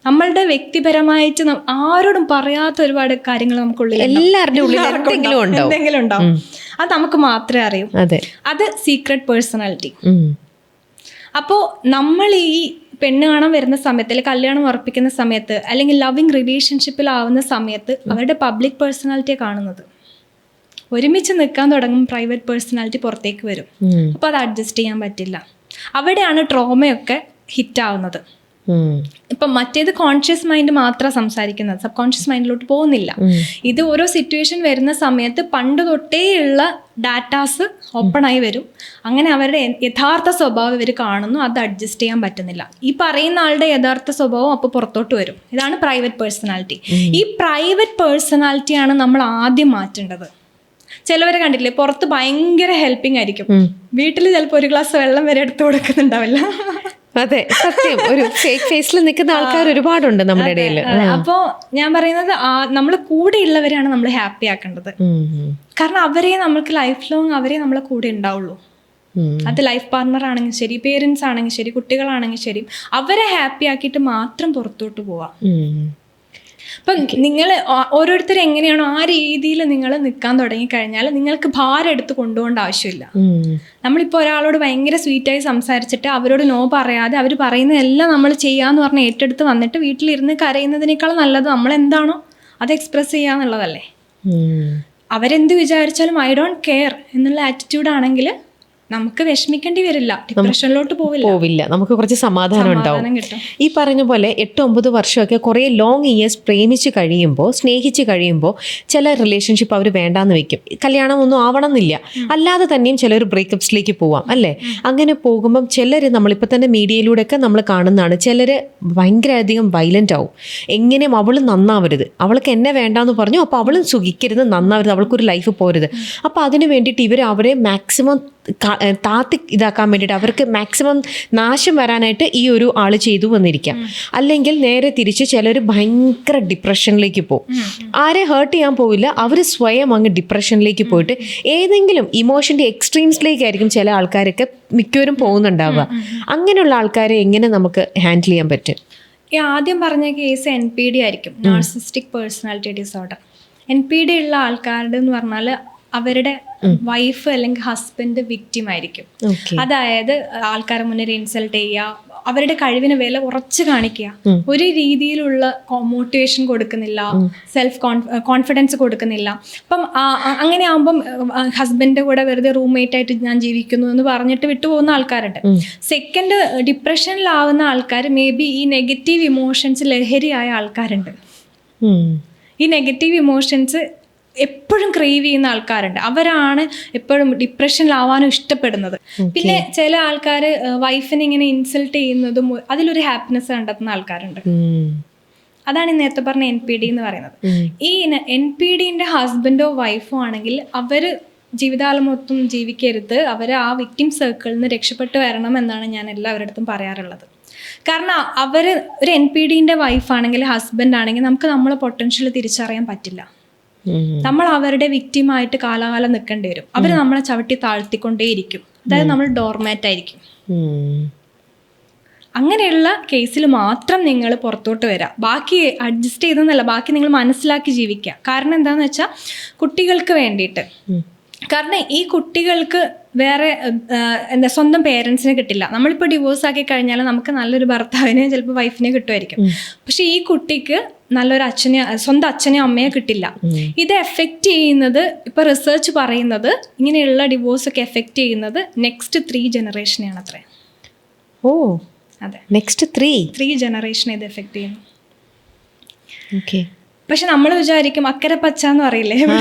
നമ്മളുടെ വ്യക്തിപരമായിട്ട് ആരോടും പറയാത്ത ഒരുപാട് കാര്യങ്ങൾ നമുക്കുള്ളിൽ എന്തെങ്കിലും ഉണ്ടാവും. അത് നമുക്ക് മാത്രമേ അറിയൂ. അത് സീക്രട്ട് പേഴ്സണാലിറ്റി. അപ്പോൾ നമ്മൾ ഈ പെണ്ണ് കാണാൻ വരുന്ന സമയത്ത്, അല്ലെങ്കിൽ കല്യാണം ഉറപ്പിക്കുന്ന സമയത്ത്, അല്ലെങ്കിൽ ലവിങ് റിലേഷൻഷിപ്പിലാവുന്ന സമയത്ത് അവരുടെ പബ്ലിക് പേഴ്സണാലിറ്റിയെ കാണുന്നത്. ഒരുമിച്ച് നിൽക്കാൻ തുടങ്ങും പ്രൈവറ്റ് പേഴ്സണാലിറ്റി പുറത്തേക്ക് വരും. അപ്പോൾ അത് അഡ്ജസ്റ്റ് ചെയ്യാൻ പറ്റില്ല. അവിടെയാണ് ട്രോമയൊക്കെ ഹിറ്റാവുന്നത്. ഇപ്പം മറ്റേത് കോൺഷ്യസ് മൈൻഡ് മാത്രം സംസാരിക്കുന്നത്, സബ് കോൺഷ്യസ് മൈൻഡിലോട്ട് പോകുന്നില്ല. ഇത് ഓരോ സിറ്റുവേഷൻ വരുന്ന സമയത്ത് പണ്ട് തൊട്ടേ ഉള്ള ഡാറ്റാസ് ഓപ്പൺ ആയി വരും. അങ്ങനെ അവരുടെ യഥാർത്ഥ സ്വഭാവം ഇവർ കാണുന്നു, അത് അഡ്ജസ്റ്റ് ചെയ്യാൻ പറ്റുന്നില്ല. ഈ പറയുന്ന ആളുടെ യഥാർത്ഥ സ്വഭാവം അപ്പോൾ പുറത്തോട്ട് വരും. ഇതാണ് പ്രൈവറ്റ് പേഴ്സണാലിറ്റി. ഈ പ്രൈവറ്റ് പേഴ്സണാലിറ്റിയാണ് നമ്മൾ ആദ്യം മാറ്റേണ്ടത്. ചിലവരെ കണ്ടില്ലേ, പുറത്ത് ഭയങ്കര ഹെൽപ്പിംഗ് ആയിരിക്കും, വീട്ടിൽ ചിലപ്പോൾ ഒരു ഗ്ലാസ് വെള്ളം വരെ എടുത്തു കൊടുക്കുന്നുണ്ടാവില്ല. അതെ, സത്യം. ഒരു ഫേക്ക് ഫേസിൽ നിൽക്കുന്ന ആൾക്കാർ ഒരുപാടുണ്ട് നമ്മുടെ ഇടയിൽ. അപ്പോ ഞാൻ പറയുന്നത് നമ്മൾ കൂടെ ഉള്ളവരെയാണ് നമ്മൾ ഹാപ്പി ആക്കേണ്ടത്. കാരണം അവരെ നമ്മൾക്ക് ലൈഫ് ലോങ് അവരെ നമ്മളെ കൂടെ ഉണ്ടാവുള്ളൂ. അത് ലൈഫ് പാർട്ണർ ആണെങ്കിൽ ശരി, പേരൻസ് ആണെങ്കിൽ ശരി, കുട്ടികളാണെങ്കിൽ ശരി, അവരെ ഹാപ്പി ആക്കിയിട്ട് മാത്രം പുറത്തോട്ട് പോവാം. അപ്പം നിങ്ങൾ ഓരോരുത്തരും എങ്ങനെയാണോ ആ രീതിയിൽ നിങ്ങൾ നിൽക്കാൻ തുടങ്ങിക്കഴിഞ്ഞാൽ നിങ്ങൾക്ക് ഭാരം എടുത്ത് കൊണ്ടുപോകേണ്ട ആവശ്യമില്ല. നമ്മളിപ്പോൾ ഒരാളോട് ഭയങ്കര സ്വീറ്റായി സംസാരിച്ചിട്ട് അവരോട് നോ പറയാതെ അവർ പറയുന്നതെല്ലാം നമ്മൾ ചെയ്യാന്ന് പറഞ്ഞ് ഏറ്റെടുത്ത് വന്നിട്ട് വീട്ടിലിരുന്ന് കരയുന്നതിനേക്കാൾ നല്ലത് നമ്മൾ എന്താണോ അത് എക്സ്പ്രസ് ചെയ്യാന്നുള്ളതല്ലേ. അവരെന്ത് വിചാരിച്ചാലും ഐ ഡോണ്ട് കെയർ എന്നുള്ള ആറ്റിറ്റ്യൂഡ് ആണെങ്കിൽ നമുക്ക് വിഷമിക്കേണ്ടി വരില്ല, ഡിപ്രഷനിലോട്ട് പോവില്ല, നമുക്ക് കുറച്ച് സമാധാനം ഉണ്ടാവും. ഈ പറഞ്ഞ പോലെ 8-9 വർഷമൊക്കെ കുറേ ലോങ് ഇയേഴ്സ് പ്രേമിച്ച് കഴിയുമ്പോൾ, സ്നേഹിച്ച് കഴിയുമ്പോൾ ചില റിലേഷൻഷിപ്പ് അവർ വേണ്ടാന്ന് വെക്കും. കല്യാണം ഒന്നും ആവണം എന്നില്ല, അല്ലാതെ തന്നെയും ചിലർ ബ്രേക്കപ്സിലേക്ക് പോവാം അല്ലേ. അങ്ങനെ പോകുമ്പം ചിലർ, നമ്മളിപ്പോൾ തന്നെ മീഡിയയിലൂടെയൊക്കെ നമ്മൾ കാണുന്നതാണ്, ചിലർ ഭയങ്കര അധികം വയലൻ്റ് ആവും. എങ്ങനെയും അവൾ നന്നാവരുത്, അവൾക്ക് എന്നെ വേണ്ടാന്ന് പറഞ്ഞു, അപ്പോൾ അവളും സുഖിക്കരുത്, നന്നാവരുത്, അവൾക്കൊരു ലൈഫ് പോരുത്. അപ്പോൾ അതിന് വേണ്ടിയിട്ട് ഇവർ അവരെ മാക്സിമം താത്തി ഇതാക്കാൻ വേണ്ടിയിട്ട്, അവർക്ക് മാക്സിമം നാശം വരാനായിട്ട് ഈ ഒരു ആള് ചെയ്തു വന്നിരിക്കാം. അല്ലെങ്കിൽ നേരെ തിരിച്ച് ചിലർ ഭയങ്കര ഡിപ്രഷനിലേക്ക് പോകും. ആരെ ഹേർട്ട് ചെയ്യാൻ പോവില്ല, അവർ സ്വയം അങ്ങ് ഡിപ്രഷനിലേക്ക് പോയിട്ട് ഏതെങ്കിലും ഇമോഷൻ്റെ എക്സ്ട്രീംസിലേക്കായിരിക്കും ചില ആൾക്കാരൊക്കെ മിക്കവരും പോകുന്നുണ്ടാവുക. അങ്ങനെയുള്ള ആൾക്കാരെ എങ്ങനെ നമുക്ക് ഹാൻഡിൽ ചെയ്യാൻ പറ്റും? ഈ ആദ്യം പറഞ്ഞ കേസ് NPD ആയിരിക്കും, നാർസിസ്റ്റിക് പേഴ്സണാലിറ്റി ഡിസോർഡർ. NPD ഉള്ള ആൾക്കാരുടെ എന്ന് പറഞ്ഞാൽ അവരുടെ വൈഫ് അല്ലെങ്കിൽ ഹസ്ബൻഡ് വിക്ടിം ആയിരിക്കും. അതായത് ആൾക്കാരെ മുന്നിൽ ഇൻസൾട്ട് ചെയ്യുക, അവരുടെ കഴിവിന് വില കുറച്ച് കാണിക്കുക, ഒരു രീതിയിലുള്ള മോട്ടിവേഷൻ കൊടുക്കുന്നില്ല, സെൽഫ് കോൺഫിഡൻസ് കൊടുക്കുന്നില്ല. അപ്പം അങ്ങനെ ആകുമ്പം ഹസ്ബൻഡിന്റെ കൂടെ വെറുതെ റൂംമേറ്റ് ആയിട്ട് ഞാൻ ജീവിക്കുന്നു എന്ന് പറഞ്ഞിട്ട് വിട്ടുപോകുന്ന ആൾക്കാരുണ്ട്. സെക്കൻഡ്, ഡിപ്രഷനിലാവുന്ന ആൾക്കാർ മേ ബി ഈ നെഗറ്റീവ് ഇമോഷൻസ് ലഹരിയായ ആൾക്കാരുണ്ട്. ഈ നെഗറ്റീവ് ഇമോഷൻസ് എപ്പോഴും ക്രേവ് ചെയ്യുന്ന ആൾക്കാരുണ്ട്, അവരാണ് എപ്പോഴും ഡിപ്രഷനിലാവാനും ഇഷ്ടപ്പെടുന്നത്. പിന്നെ ചില ആൾക്കാർ വൈഫിനെ ഇങ്ങനെ ഇൻസൾട്ട് ചെയ്യുന്നതും അതിലൊരു ഹാപ്പിനെസ് കണ്ടെത്തുന്ന ആൾക്കാരുണ്ട്. അതാണ് ഈ നേരത്തെ പറഞ്ഞ NPD എന്ന് പറയുന്നത്. ഈ NPDന്റെ ഹസ്ബൻഡോ വൈഫോ ആണെങ്കിൽ അവർ ജീവിതകാലം മൊത്തം ജീവിക്കരുത്, അവർ ആ വിക്ടിം സർക്കിളിൽ നിന്ന് രക്ഷപ്പെട്ട് വരണം എന്നാണ് ഞാൻ എല്ലാവരുടെ അടുത്തും പറയാറുള്ളത്. കാരണം അവർ ഒരു NPDന്റെ വൈഫാണെങ്കിൽ, ഹസ്ബൻഡ് ആണെങ്കിൽ നമുക്ക് നമ്മളെ പൊട്ടൻഷ്യൽ തിരിച്ചറിയാൻ പറ്റില്ല. നമ്മൾ അവരുടെ വിക്ടിമായിട്ട് കാലാകാലം നിൽക്കേണ്ടി വരും. അവർ നമ്മളെ ചവിട്ടി താഴ്ത്തിക്കൊണ്ടേയിരിക്കും. അതായത് നമ്മൾ ഡോർമാറ്റ് ആയിരിക്കും. അങ്ങനെയുള്ള കേസിൽ മാത്രം നിങ്ങൾ പുറത്തോട്ട് വരാം. ബാക്കി അഡ്ജസ്റ്റ് ചെയ്തെന്നല്ല, ബാക്കി നിങ്ങൾ മനസ്സിലാക്കി ജീവിക്കുക. കാരണം എന്താണെന്ന് വെച്ചാൽ കുട്ടികൾക്ക് വേണ്ടിയിട്ട്. കാരണം ഈ കുട്ടികൾക്ക് വേറെ എന്താ സ്വന്തം പേരൻസിനെ കിട്ടില്ല. നമ്മളിപ്പോൾ ഡിവോഴ്സ് ആക്കി കഴിഞ്ഞാൽ നമുക്ക് നല്ലൊരു ഭർത്താവിനെ ചിലപ്പോൾ വൈഫിനെ കിട്ടുമായിരിക്കും. പക്ഷെ ഈ കുട്ടിക്ക് നല്ലൊരു സ്വന്തം അച്ഛനെയോ അമ്മയോ കിട്ടില്ല. ഇത് എഫക്റ്റ് ചെയ്യുന്നത്, ഇപ്പൊ റിസർച്ച് പറയുന്നത് ഇങ്ങനെയുള്ള ഡിവോഴ്സ് ഒക്കെ എഫക്റ്റ് ചെയ്യുന്നത് നെക്സ്റ്റ് 3 ജനറേഷനെയാണ് അത്രേ. ഓ അതെ, നെക്സ്റ്റ് 3 ജനറേഷനെ ഇത് എഫക്റ്റ് ചെയ്യുന്നു. ഓക്കെ. പക്ഷെ നമ്മൾ വിചാരിക്കും അക്കരെ പച്ച എന്ന് പറയില്ലേ,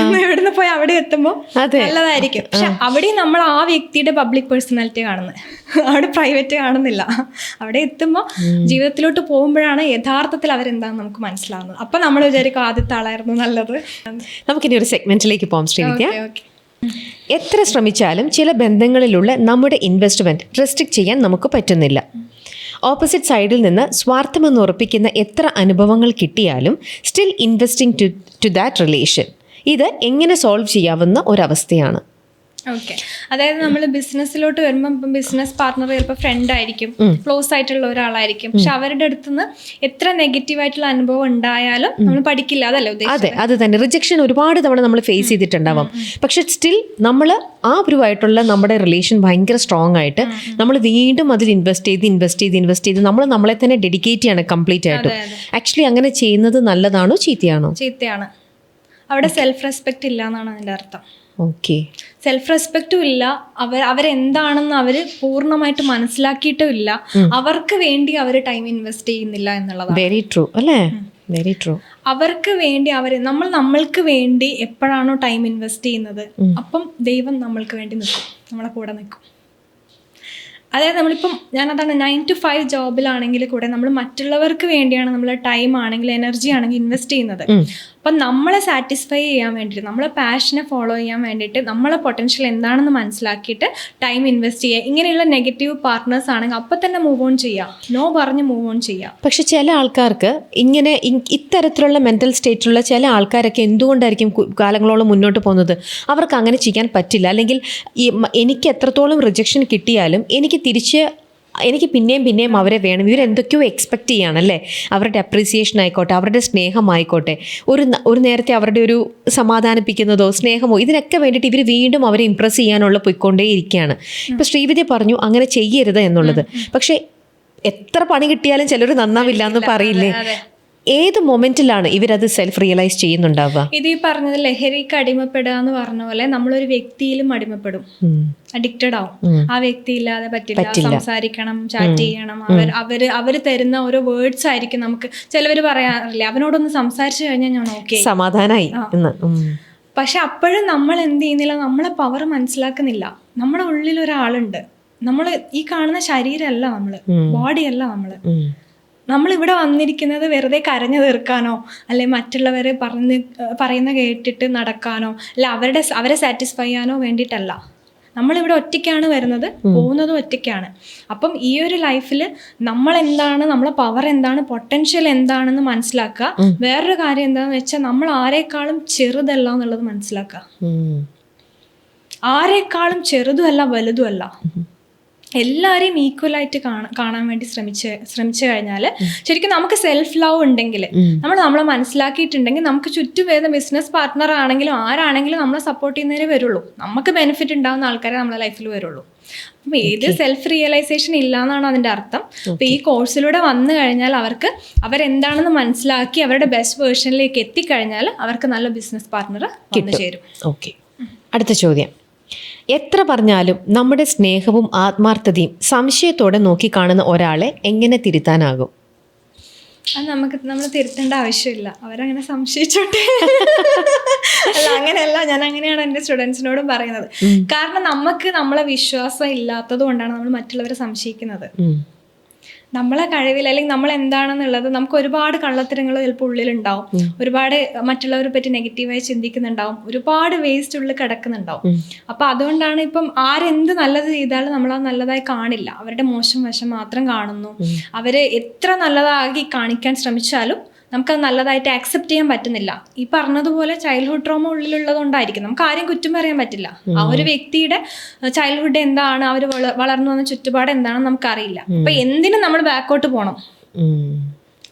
എവിടുന്ന് പോയി അവിടെ എത്തുമ്പോൾ നല്ലതായിരിക്കും. പക്ഷെ അവിടെ നമ്മൾ ആ വ്യക്തിയുടെ പബ്ലിക് പേഴ്സണാലിറ്റി കാണുന്നത്, അവിടെ പ്രൈവറ്റ് കാണുന്നില്ല. അവിടെ എത്തുമ്പോൾ ജീവിതത്തിലോട്ട് പോകുമ്പോഴാണ് യഥാർത്ഥത്തിൽ അവരെന്താണെന്ന് നമുക്ക് മനസ്സിലാവുന്നത്. അപ്പൊ നമ്മൾ വിചാരിക്കും ആദ്യത്തെ ആളായിരുന്നു നല്ലത്. നമുക്കിനി ഒരു സെഗ്മെന്റിലേക്ക് പോകാം ശ്രീവിദ്യ. എത്ര ശ്രമിച്ചാലും ചില ബന്ധങ്ങളിലുള്ള നമ്മുടെ ഇൻവെസ്റ്റ്മെന്റ് റെസ്ട്രിക്ട് ചെയ്യാൻ നമുക്ക് പറ്റുന്നില്ല. ഓപ്പോസിറ്റ് സൈഡിൽ നിന്ന് സ്വാർത്ഥമെന്ന് ഉറപ്പിക്കുന്ന എത്ര അനുഭവങ്ങൾ കിട്ടിയാലും still investing to that relation. ഇത് എങ്ങനെ സോൾവ് ചെയ്യാവുന്ന ഒരവസ്ഥയാണ്? ഓക്കെ, അതായത് നമ്മൾ ബിസിനസ്സിലോട്ട് വരുമ്പോൾ ഇപ്പം ബിസിനസ് പാർട്ണർ ചിലപ്പോൾ ഫ്രണ്ട് ആയിരിക്കും, ക്ലോസ് ആയിട്ടുള്ള ഒരാളായിരിക്കും. പക്ഷെ അവരുടെ അടുത്തുനിന്ന് എത്ര നെഗറ്റീവായിട്ടുള്ള അനുഭവം ഉണ്ടായാലും നമ്മൾ പഠിക്കില്ല, അതല്ലേ ഉദ്ദേശിച്ചത്? അതെ, അത് തന്നെ. റിജക്ഷൻ ഒരുപാട് തവണ നമ്മൾ ഫേസ് ചെയ്തിട്ടുണ്ടാവാം. പക്ഷെ സ്റ്റിൽ നമ്മൾ ആ ഒരുവായിട്ടുള്ള നമ്മുടെ റിലേഷൻ ഭയങ്കര സ്ട്രോങ് ആയിട്ട് നമ്മൾ വീണ്ടും അതിൽ ഇൻവെസ്റ്റ് ചെയ്ത് നമ്മൾ നമ്മളെ തന്നെ ഡെഡിക്കേറ്റ് ചെയ്യാണ് കംപ്ലീറ്റ് ആയിട്ടും. ആക്ച്വലി അങ്ങനെ ചെയ്യുന്നത് നല്ലതാണോ ചീത്തയാണോ? ചീത്തയാണ്. അവിടെ സെൽഫ് റെസ്പെക്ട് ഇല്ല എന്നാണ് അതിൻ്റെ അർത്ഥം. ഓക്കെ, സെൽഫ് റെസ്പെക്റ്റും ഇല്ല, അവരെന്താണെന്ന് അവർ പൂർണ്ണമായിട്ട് മനസ്സിലാക്കിയിട്ടും ഇല്ല, അവർക്ക് വേണ്ടി അവർ ടൈം ഇൻവെസ്റ്റ് ചെയ്യുന്നില്ല എന്നുള്ളതാണ്. വെരി ട്രൂ അല്ലേ? Very true. അവർക്ക് വേണ്ടി നമ്മൾക്ക് വേണ്ടി എപ്പോഴാണോ ടൈം ഇൻവെസ്റ്റ് ചെയ്യുന്നത്, അപ്പം ദൈവം നമ്മൾക്ക് വേണ്ടി നിൽക്കും, നമ്മളെ കൂടെ നിൽക്കും. അതായത് നമ്മളിപ്പം ഞാനതാണ് 9 to 5 ജോബിലാണെങ്കിൽ കൂടെ നമ്മൾ മറ്റുള്ളവർക്ക് വേണ്ടിയാണ് നമ്മൾ ടൈം ആണെങ്കിൽ എനർജി ആണെങ്കിൽ ഇൻവെസ്റ്റ് ചെയ്യുന്നത്. അപ്പം നമ്മളെ സാറ്റിസ്ഫൈ ചെയ്യാൻ വേണ്ടിയിട്ട്, നമ്മളെ പാഷനെ ഫോളോ ചെയ്യാൻ വേണ്ടിയിട്ട്, നമ്മളെ പൊട്ടൻഷ്യൽ എന്താണെന്ന് മനസ്സിലാക്കിയിട്ട് ടൈം ഇൻവെസ്റ്റ് ചെയ്യുക. ഇങ്ങനെയുള്ള നെഗറ്റീവ് പാർട്ട്നേഴ്സ് ആണെങ്കിൽ അപ്പം തന്നെ മൂവ് ഓൺ ചെയ്യുക, നോ പറഞ്ഞ് മൂവ് ഓൺ ചെയ്യുക. പക്ഷെ ചില ആൾക്കാർക്ക് ഇങ്ങനെ ഇത്തരത്തിലുള്ള മെൻ്റൽ സ്റ്റേറ്റുള്ള ചില ആൾക്കാരൊക്കെ എന്തുകൊണ്ടായിരിക്കും കാലങ്ങളോളം മുന്നോട്ട് പോകുന്നത്? അവർക്ക് അങ്ങനെ ചെയ്യാൻ പറ്റില്ല. അല്ലെങ്കിൽ എനിക്ക് എത്രത്തോളം റിജക്ഷൻ കിട്ടിയാലും എനിക്ക് പിന്നെയും അവരെ വേണം. ഇവരെന്തൊക്കെയോ എക്സ്പെക്റ്റ് ചെയ്യുകയാണല്ലേ, അവരുടെ അപ്രീസിയേഷൻ ആയിക്കോട്ടെ, അവരുടെ സ്നേഹമായിക്കോട്ടെ, ഒരു നേരത്തെ അവരുടെ ഒരു സമാധാനിപ്പിക്കുന്നതോ സ്നേഹമോ, ഇതിനൊക്കെ വേണ്ടിയിട്ട് ഇവർ വീണ്ടും അവരെ ഇമ്പ്രസ് ചെയ്യാനുള്ള പോയിക്കൊണ്ടേ ഇരിക്കുകയാണ്. ഇപ്പോൾ ശ്രീവിദ്യ പറഞ്ഞു അങ്ങനെ ചെയ്യരുത് എന്നുള്ളത്. പക്ഷേ എത്ര പണി കിട്ടിയാലും ചിലർ നന്നാവില്ല എന്ന് പറയില്ലേ? ഏത് മൊമെന്റിലാണ് ഇവരത് സെൽഫ് റിയലൈസ് ചെയ്യുന്നുണ്ടാവുക? ഇത് ഈ പറഞ്ഞത് ലഹരിക്ക് അടിമപ്പെടുക എന്ന് പറഞ്ഞ പോലെ നമ്മളൊരു വ്യക്തിയിലും അടിമപ്പെടും, അഡിക്റ്റഡ് ആവും. ആ വ്യക്തി ഇല്ലാതെ പറ്റില്ല, സംസാരിക്കണം, ചാറ്റ് ചെയ്യണം. അവര് തരുന്ന ഓരോ വേർഡ്സ് ആയിരിക്കും നമുക്ക്. ചിലവർ പറയാറില്ല, അവനോടൊന്ന് സംസാരിച്ചു കഴിഞ്ഞാൽ ഞാൻ ഓക്കെ, സമാധാനായി. പക്ഷെ അപ്പോഴും നമ്മൾ എന്ത് ചെയ്യുന്നില്ല, നമ്മളെ പവർ മനസ്സിലാക്കുന്നില്ല. നമ്മുടെ ഉള്ളിൽ ഒരാളുണ്ട്. നമ്മൾ ഈ കാണുന്ന ശരീരമല്ല നമ്മള്, ബോഡിയല്ല നമ്മള്. നമ്മളിവിടെ വന്നിരിക്കുന്നത് വെറുതെ കരഞ്ഞു തീർക്കാനോ അല്ലെ മറ്റുള്ളവരെ പറയുന്ന കേട്ടിട്ട് നടക്കാനോ അല്ല അവരെ സാറ്റിസ്ഫൈ ചെയ്യാനോ വേണ്ടിയിട്ടല്ല. നമ്മളിവിടെ ഒറ്റയ്ക്കാണ് വരുന്നത്, പോകുന്നതും ഒറ്റയ്ക്കാണ്. അപ്പം ഈ ഒരു ലൈഫിൽ നമ്മളെന്താണ്, നമ്മളെ പവർ എന്താണ്, പൊട്ടൻഷ്യൽ എന്താണെന്ന് മനസ്സിലാക്കുക. വേറൊരു കാര്യം എന്താണെന്ന് വെച്ചാൽ നമ്മൾ ആരെക്കാളും ചെറുതല്ല എന്നുള്ളത് മനസ്സിലാക്കുക. ആരെക്കാളും ചെറുതുമല്ല വലുതുമല്ല, എല്ലാവരെയും ഈക്വലായിട്ട് കാണാൻ വേണ്ടി ശ്രമിച്ചു കഴിഞ്ഞാൽ ശരിക്കും നമുക്ക് സെൽഫ് ലവ് ഉണ്ടെങ്കിൽ, നമ്മളെ മനസ്സിലാക്കിയിട്ടുണ്ടെങ്കിൽ, നമുക്ക് ചുറ്റും വരുന്ന ബിസിനസ് പാർട്ട്ണർ ആണെങ്കിലും ആരാണെങ്കിലും നമ്മളെ സപ്പോർട്ട് ചെയ്യുന്നതിനേ വരുള്ളൂ. നമുക്ക് ബെനിഫിറ്റ് ഉണ്ടാകുന്ന ആൾക്കാരെ നമ്മളെ ലൈഫിൽ വരുള്ളൂ. അപ്പം ഏത് സെൽഫ് റിയലൈസേഷൻ ഇല്ല എന്നാണ് അതിൻ്റെ അർത്ഥം. അപ്പം ഈ കോഴ്സിലൂടെ വന്നു കഴിഞ്ഞാൽ അവരെന്താണെന്ന് മനസ്സിലാക്കി അവരുടെ ബെസ്റ്റ് വേർഷനിലേക്ക് എത്തിക്കഴിഞ്ഞാൽ അവർക്ക് നല്ല ബിസിനസ് പാർട്ട്ണർ വന്നു ചേരും. ഓക്കെ, അടുത്ത ചോദ്യം. എത്ര പറഞ്ഞാലും നമ്മുടെ സ്നേഹവും ആത്മാർത്ഥതയും സംശയത്തോടെ നോക്കിക്കാണുന്ന ഒരാളെ എങ്ങനെ തിരുത്താനാകും? അത് നമ്മൾ തിരുത്തേണ്ട ആവശ്യമില്ല, അവരങ്ങനെ സംശയിച്ചോട്ടെ. അല്ല, അങ്ങനെയല്ല, ഞാൻ അങ്ങനെയാണ് എൻ്റെ സ്റ്റുഡൻസിനോടും പറയുന്നത്. കാരണം നമുക്ക് നമ്മളെ വിശ്വാസം ഇല്ലാത്തത് കൊണ്ടാണ് നമ്മൾ മറ്റുള്ളവരെ സംശയിക്കുന്നത്. നമ്മളെ കഴിവിൽ അല്ലെങ്കിൽ നമ്മൾ എന്താണെന്നുള്ളത് നമുക്ക് ഒരുപാട് കള്ളത്തരങ്ങൾ ചിലപ്പോൾ ഉള്ളിലുണ്ടാവും, ഒരുപാട് മറ്റുള്ളവരെ പറ്റി നെഗറ്റീവായി ചിന്തിക്കുന്നുണ്ടാവും, ഒരുപാട് വേസ്റ്റ് ഉള്ളിൽ കിടക്കുന്നുണ്ടാവും. അപ്പൊ അതുകൊണ്ടാണ് ഇപ്പം ആരെന്ത് നല്ലത് ചെയ്താലും നമ്മളത് നല്ലതായി കാണില്ല, അവരുടെ മോശം വശം മാത്രം കാണുന്നു. അവര് എത്ര നല്ലതാക്കി കാണിക്കാൻ ശ്രമിച്ചാലും നമുക്കത് നല്ലതായിട്ട് ആക്സെപ്റ്റ് ചെയ്യാൻ പറ്റുന്നില്ല. ഈ പറഞ്ഞതുപോലെ ചൈൽഡ്ഹുഡ് ട്രോമ ഉള്ളിലുള്ളത് കൊണ്ടായിരിക്കും. നമുക്ക് ആരെയും കുറ്റം പറയാൻ പറ്റില്ല. ആ ഒരു വ്യക്തിയുടെ ചൈൽഡ്ഹുഡ് എന്താണ്, അവർ വളർന്നു വന്ന ചുറ്റുപാട് എന്താണെന്ന് നമുക്കറിയില്ല. അപ്പൊ എന്തിനും നമ്മൾ ബാക്കോട്ട് പോകണം.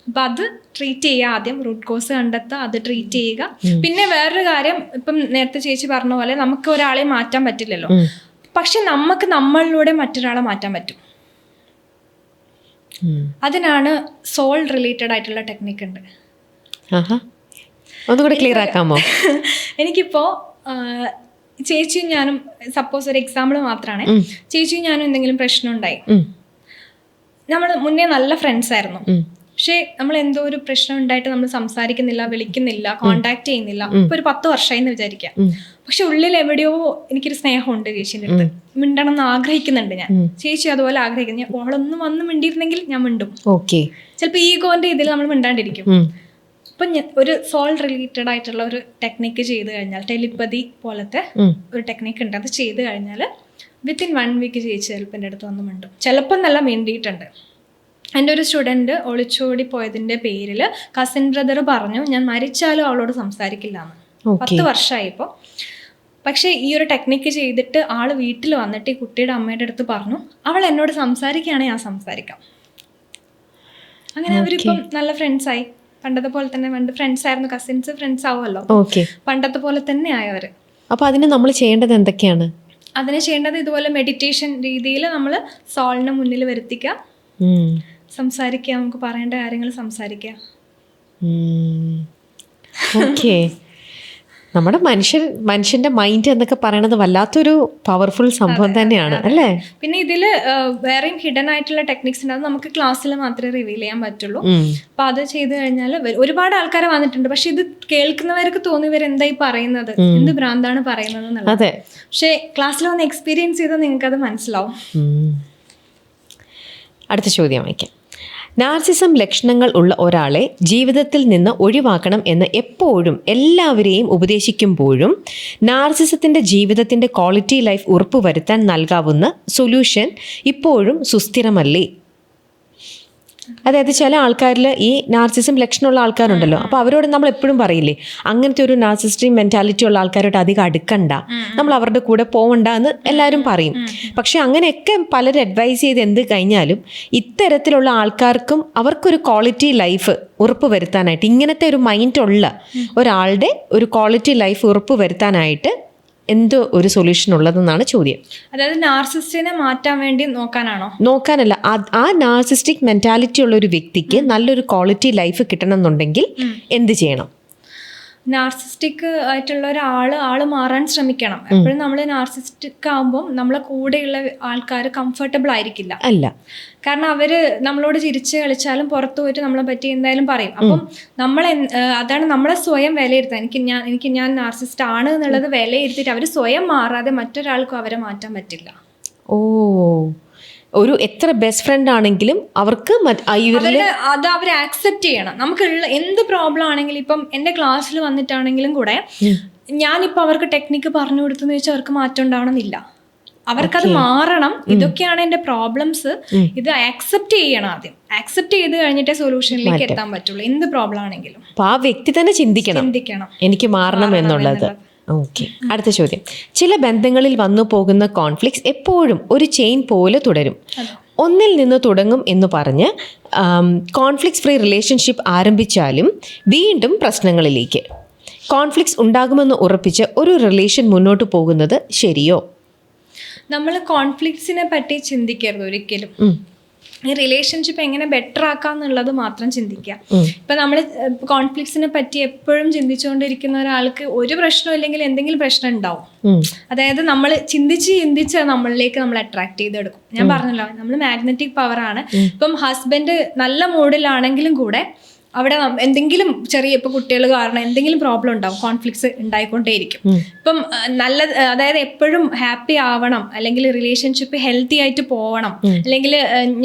അപ്പൊ അത് ട്രീറ്റ് ചെയ്യുക, ആദ്യം റൂട്ട് കോസ് കണ്ടെത്തുക, അത് ട്രീറ്റ് ചെയ്യുക. പിന്നെ വേറൊരു കാര്യം, ഇപ്പം നേരത്തെ ചേച്ചി പറഞ്ഞ പോലെ നമുക്ക് ഒരാളെ മാറ്റാൻ പറ്റില്ലല്ലോ, പക്ഷെ നമുക്ക് നമ്മളിലൂടെ മറ്റൊരാളെ മാറ്റാൻ പറ്റും. അതിനാണ് സോൾ റിലേറ്റഡ് ആയിട്ടുള്ള ടെക്നിക്ക് ഉണ്ട്. ഒന്നുകൂടി ക്ലിയർ ആക്കാമോ? എനിക്കിപ്പോ ചേച്ചിയും ഞാനും, സപ്പോസ് ഒരു എക്സാമ്പിൾ മാത്രമാണ്, ചേച്ചിയും ഞാനും എന്തെങ്കിലും പ്രശ്നം ഉണ്ടായി, നമ്മൾ മുന്നേ നല്ല ഫ്രണ്ട്സ് ആയിരുന്നു. പക്ഷേ നമ്മൾ എന്തോ ഒരു പ്രശ്നം ഉണ്ടായിട്ട് നമ്മൾ സംസാരിക്കുന്നില്ല, വിളിക്കുന്നില്ല, കോണ്ടാക്ട് ചെയ്യുന്നില്ല. ഇപ്പൊ ഒരു 10 വർഷമായി എന്ന് വിചാരിക്കാം. പക്ഷെ ഉള്ളിൽ എവിടെയോ എനിക്കൊരു സ്നേഹമുണ്ട് ചേച്ചീൻ്റെ അടുത്ത്, മിണ്ടണം എന്ന് ആഗ്രഹിക്കുന്നുണ്ട് ഞാൻ. ചേച്ചി അതുപോലെ ആഗ്രഹിക്കുന്നു. അവളൊന്നും വന്ന് മിണ്ടിയിരുന്നെങ്കിൽ ഞാൻ മിണ്ടും. ചിലപ്പോൾ ഈഗോന്റെ ഇതിൽ നമ്മൾ മിണ്ടാണ്ടിരിക്കും. ഇപ്പം ഒരു സോൾ റിലേറ്റഡ് ആയിട്ടുള്ള ഒരു ടെക്നിക്ക് ചെയ്ത് കഴിഞ്ഞാൽ, ടെലിപ്പതി പോലത്തെ ഒരു ടെക്നിക്ക് ഉണ്ട്, അത് ചെയ്ത് കഴിഞ്ഞാൽ വിത്തിൻ 1 വീക്ക് ചേച്ചി ചിലപ്പോൾ എൻ്റെ അടുത്ത് വന്ന് മിണ്ടും. ചിലപ്പോൾ നല്ല മിണ്ടിയിട്ടുണ്ട്. എൻ്റെ ഒരു സ്റ്റുഡൻറ്റ് ഒളിച്ചോടി പോയതിൻ്റെ പേരിൽ കസിൻ ബ്രദർ പറഞ്ഞു ഞാൻ മരിച്ചാലും അവളോട് സംസാരിക്കില്ല എന്ന്. 10 വർഷമായി ഇപ്പോൾ. പക്ഷേ ഈ ഒരു ടെക്നിക്ക് ചെയ്തിട്ട് ആൾ വീട്ടിൽ വന്നിട്ട് ഈ കുട്ടിയുടെ അമ്മയുടെ അടുത്ത് പറഞ്ഞു, അവൾ എന്നോട് സംസാരിക്കുകയാണെങ്കിൽ ഞാൻ സംസാരിക്കാം. അങ്ങനെ അവരിപ്പം നല്ല ഫ്രണ്ട്സായി. പണ്ടത്തെ പോലെ തന്നെ, പണ്ട് ഫ്രണ്ട്സ് ആയിരുന്നു, കസിൻസ് ഫ്രണ്ട്സ് ആവുമല്ലോ, പണ്ടത്തെ പോലെ തന്നെ ആയവർ. അപ്പോൾ അതിന് നമ്മൾ ചെയ്യേണ്ടത് എന്തൊക്കെയാണ്? അതിന് ചെയ്യേണ്ടത് ഇതുപോലെ മെഡിറ്റേഷൻ രീതിയിൽ നമ്മൾ സോളിനെ മുന്നിൽ വരുത്തിക്കുക, സംസാരിക്കുക, നമുക്ക് പറയേണ്ട കാര്യങ്ങൾ സംസാരിക്കുക. ഓക്കെ. നമ്മുടെ മനുഷ്യന്റെ മൈൻഡ് എന്നൊക്കെ പറയണത് വല്ലാത്തൊരു പവർഫുൾ സംഭവം തന്നെയാണ് അല്ലേ? പിന്നെ ഇതിൽ വേറെയും ഹിഡൻ ആയിട്ടുള്ള ടെക്നിക്സ് ഉണ്ട്, അത് നമുക്ക് ക്ലാസ്സിൽ മാത്രമേ റിവീൽ ചെയ്യാൻ പറ്റുള്ളൂ. അപ്പൊ അത് ചെയ്ത് കഴിഞ്ഞാൽ ഒരുപാട് ആൾക്കാരെ വന്നിട്ടുണ്ട്. പക്ഷെ ഇത് കേൾക്കുന്നവർക്ക് തോന്നി ഇവർ എന്തായി പറയുന്നത്, എന്ത് ഭ്രാന്താണ് പറയുന്നത് എന്നുള്ളത്. പക്ഷെ ക്ലാസ്സിൽ വന്ന് എക്സ്പീരിയൻസ് ചെയ്താൽ നിങ്ങൾക്ക് അത് മനസ്സിലാവും. അടുത്ത ചോദ്യം വയ്ക്കാം. നാർസിസം ലക്ഷണങ്ങൾ ഉള്ള ഒരാളെ ജീവിതത്തിൽ നിന്ന് ഒഴിവാക്കണം എന്ന് എപ്പോഴും എല്ലാവരെയും ഉപദേശിക്കുമ്പോഴും നാർസിസത്തിൻ്റെ ജീവിതത്തിൻ്റെ ക്വാളിറ്റി ലൈഫ് ഉറപ്പുവരുത്താൻ നൽകാവുന്ന സൊല്യൂഷൻ ഇപ്പോഴും സുസ്ഥിരമല്ലേ? അതായത് ചില ആൾക്കാരിൽ ഈ നാർസിസം ലക്ഷണമുള്ള ആൾക്കാരുണ്ടല്ലോ, അപ്പോൾ അവരോട് നമ്മൾ എപ്പോഴും പറയില്ലേ, അങ്ങനത്തെ ഒരു നാർസിസ്റ്റിക് മെൻറ്റാലിറ്റി ഉള്ള ആൾക്കാരോട് അധികം അടുക്കണ്ട, നമ്മൾ അവരുടെ കൂടെ പോവണ്ട എന്ന് എല്ലാവരും പറയും. പക്ഷെ അങ്ങനെയൊക്കെ പലരും അഡ്വൈസ് ചെയ്ത് എന്ത് കഴിഞ്ഞാലും ഇത്തരത്തിലുള്ള ആൾക്കാർക്കും അവർക്കൊരു ക്വാളിറ്റി ലൈഫ് ഉറപ്പ് വരുത്താനായിട്ട്, ഇങ്ങനത്തെ ഒരു മൈൻഡ് ഉള്ള ഒരാളുടെ ഒരു ക്വാളിറ്റി ലൈഫ് ഉറപ്പ് വരുത്താനായിട്ട് എന്തോ ഒരു സൊല്യൂഷൻ ഉള്ളതെന്നാണ് ചോദ്യം. അതായത് നാർസിസ്റ്റിനെ മാറ്റാൻ വേണ്ടി നോക്കാനാണോ? നോക്കാനല്ല, ആ നാർസിസ്റ്റിക് മെന്റാലിറ്റി ഉള്ള ഒരു വ്യക്തിക്ക് നല്ലൊരു ക്വാളിറ്റി ലൈഫ് കിട്ടണം എന്നുണ്ടെങ്കിൽ എന്ത് ചെയ്യണം? നാർസിസ്റ്റിക് ആയിട്ടുള്ള ആള് മാറാൻ ശ്രമിക്കണം. എപ്പോഴും നമ്മൾ നാർസിസ്റ്റിക് ആകുമ്പോൾ നമ്മളെ കൂടെയുള്ള ആൾക്കാർ കംഫർട്ടബിൾ ആയിരിക്കില്ല. അല്ല, കാരണം അവര് നമ്മളോട് ചിരിച്ച് കളിച്ചാലും പുറത്തു പോയിട്ട് നമ്മളെ പറ്റി എന്തായാലും പറയും. അപ്പം അതാണ് നമ്മളെ സ്വയം വിലയിരുത്താൻ. എനിക്ക് ഞാൻ നാർസിസ്റ്റ് ആണ് എന്നുള്ളത് വിലയിരുത്തിയിട്ട് അവർ സ്വയം മാറാതെ മറ്റൊരാൾക്കും അവരെ മാറ്റാൻ പറ്റില്ല. ഒരു എത്ര ബെസ്റ്റ് ഫ്രണ്ട് ആണെങ്കിലും അവർക്ക് അത് അവർ ആക്സെപ്റ്റ് ചെയ്യണം. നമുക്കുള്ള എന്ത് പ്രോബ്ലം ആണെങ്കിലും, ഇപ്പം എൻ്റെ ക്ലാസ്സിൽ വന്നിട്ടാണെങ്കിലും കൂടെ ഞാനിപ്പോൾ അവർക്ക് ടെക്നിക്ക് പറഞ്ഞു കൊടുത്തെന്ന് വെച്ചാൽ അവർക്ക് മാറ്റം ഉണ്ടാവണമെന്നില്ല. അവർക്കത് മാറണം. ഇതൊക്കെയാണ് എൻ്റെ പ്രോബ്ലംസ്, ഇത് ആക്സെപ്റ്റ് ചെയ്യണം. ആദ്യം ആക്സെപ്റ്റ് ചെയ്ത് കഴിഞ്ഞിട്ടേ സൊല്യൂഷനിലേക്ക് എത്താൻ പറ്റുള്ളൂ, എന്ത് പ്രോബ്ലം ആണെങ്കിലും. ആ വ്യക്തി തന്നെ ചിന്തിക്കണം എനിക്ക് മാറണം എന്നുള്ളത്. ഓക്കെ. അടുത്ത ചോദ്യം. ചില ബന്ധങ്ങളിൽ വന്നു പോകുന്ന കോൺഫ്ലിക്ട്സ് എപ്പോഴും ഒരു ചെയിൻ പോലെ തുടരും. ഒന്നിൽ നിന്ന് തുടങ്ങും എന്ന് പറഞ്ഞ് കോൺഫ്ലിക്ട്സ് ഫ്രീ റിലേഷൻഷിപ്പ് ആരംഭിച്ചാലും വീണ്ടും പ്രശ്നങ്ങളിലേക്ക്. കോൺഫ്ലിക്ട്സ് ഉണ്ടാകുമെന്ന് ഉറപ്പിച്ച് ഒരു റിലേഷൻ മുന്നോട്ട് പോകുന്നത് ശരിയോ? നമ്മൾ കോൺഫ്ലിക്ട്സിനെ പറ്റി ചിന്തിക്കരുത് ഒരിക്കലും. ഈ റിലേഷൻഷിപ്പ് എങ്ങനെ ബെറ്റർ ആക്കാം എന്നുള്ളത് മാത്രം ചിന്തിക്കുക. ഇപ്പം നമ്മൾ കോൺഫ്ലിക്ട്സിനെ പറ്റി എപ്പോഴും ചിന്തിച്ചുകൊണ്ടിരിക്കുന്ന ഒരാൾക്ക് ഒരു പ്രശ്നം ഇല്ലെങ്കിൽ എന്തെങ്കിലും പ്രശ്നം ഉണ്ടാവും. അതായത് നമ്മൾ ചിന്തിച്ച് നമ്മളിലേക്ക് നമ്മൾ അട്രാക്ട് ചെയ്തെടുക്കും. ഞാൻ പറഞ്ഞല്ലോ, നമ്മൾ മാഗ്നറ്റിക് പവറാണ്. ഇപ്പം ഹസ്ബൻഡ് നല്ല മൂഡിലാണെങ്കിലും കൂടെ അവിടെ എന്തെങ്കിലും ചെറിയ ഇപ്പൊ കുട്ടികൾ കാരണം എന്തെങ്കിലും പ്രോബ്ലം ഉണ്ടാവും, കോൺഫ്ലിക്ട്സ് ഉണ്ടായിക്കൊണ്ടേയിരിക്കും. ഇപ്പം അതായത് എപ്പോഴും ഹാപ്പി ആവണം, അല്ലെങ്കിൽ റിലേഷൻഷിപ്പ് ഹെൽത്തി ആയിട്ട് പോവണം, അല്ലെങ്കിൽ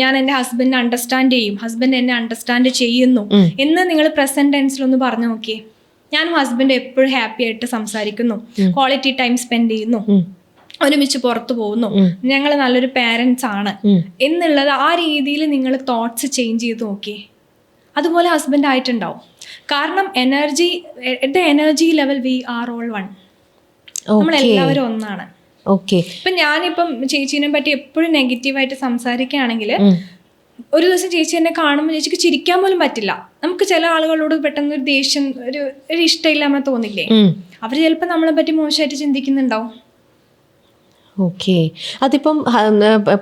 ഞാൻ എൻ്റെ ഹസ്ബൻഡിനെ അണ്ടർസ്റ്റാൻഡ് ചെയ്യും, ഹസ്ബൻഡ് എന്നെ അണ്ടർസ്റ്റാൻഡ് ചെയ്യുന്നു എന്ന് നിങ്ങൾ പ്രസന്റ് ടെൻസിലൊന്ന് പറഞ്ഞു നോക്കിയേ. ഞാനും ഹസ്ബൻഡ് എപ്പോഴും ഹാപ്പി ആയിട്ട് സംസാരിക്കുന്നു, ക്വാളിറ്റി ടൈം സ്പെൻഡ് ചെയ്യുന്നു, ഒരുമിച്ച് പുറത്തു പോകുന്നു, ഞങ്ങൾ നല്ലൊരു പാരൻസ് ആണ് എന്നുള്ളത് ആ രീതിയിൽ നിങ്ങൾ തോട്ട്സ് ചേഞ്ച് ചെയ്ത് നോക്കിയേ. അതുപോലെ ഹസ്ബൻഡ് ആയിട്ടുണ്ടാവും. കാരണം energy level we are all one. നമ്മളെല്ലാവരും ഒന്നാണ്. ഇപ്പം ഞാനിപ്പം ചേച്ചീനെ പറ്റി എപ്പോഴും നെഗറ്റീവായിട്ട് സംസാരിക്കുകയാണെങ്കിൽ ഒരു ദിവസം ചേച്ചി എന്നെ കാണുമ്പോൾ ചേച്ചിക്ക് ചിരിക്കാൻ പോലും പറ്റില്ല. നമുക്ക് ചില ആളുകളോട് പെട്ടെന്ന് ഒരു ദേഷ്യം, ഒരു ഇഷ്ടമില്ലാമ തോന്നില്ലേ? അവർ ചിലപ്പോൾ നമ്മളെ പറ്റി മോശമായിട്ട് ചിന്തിക്കുന്നുണ്ടാവും. ഓക്കെ. അതിപ്പം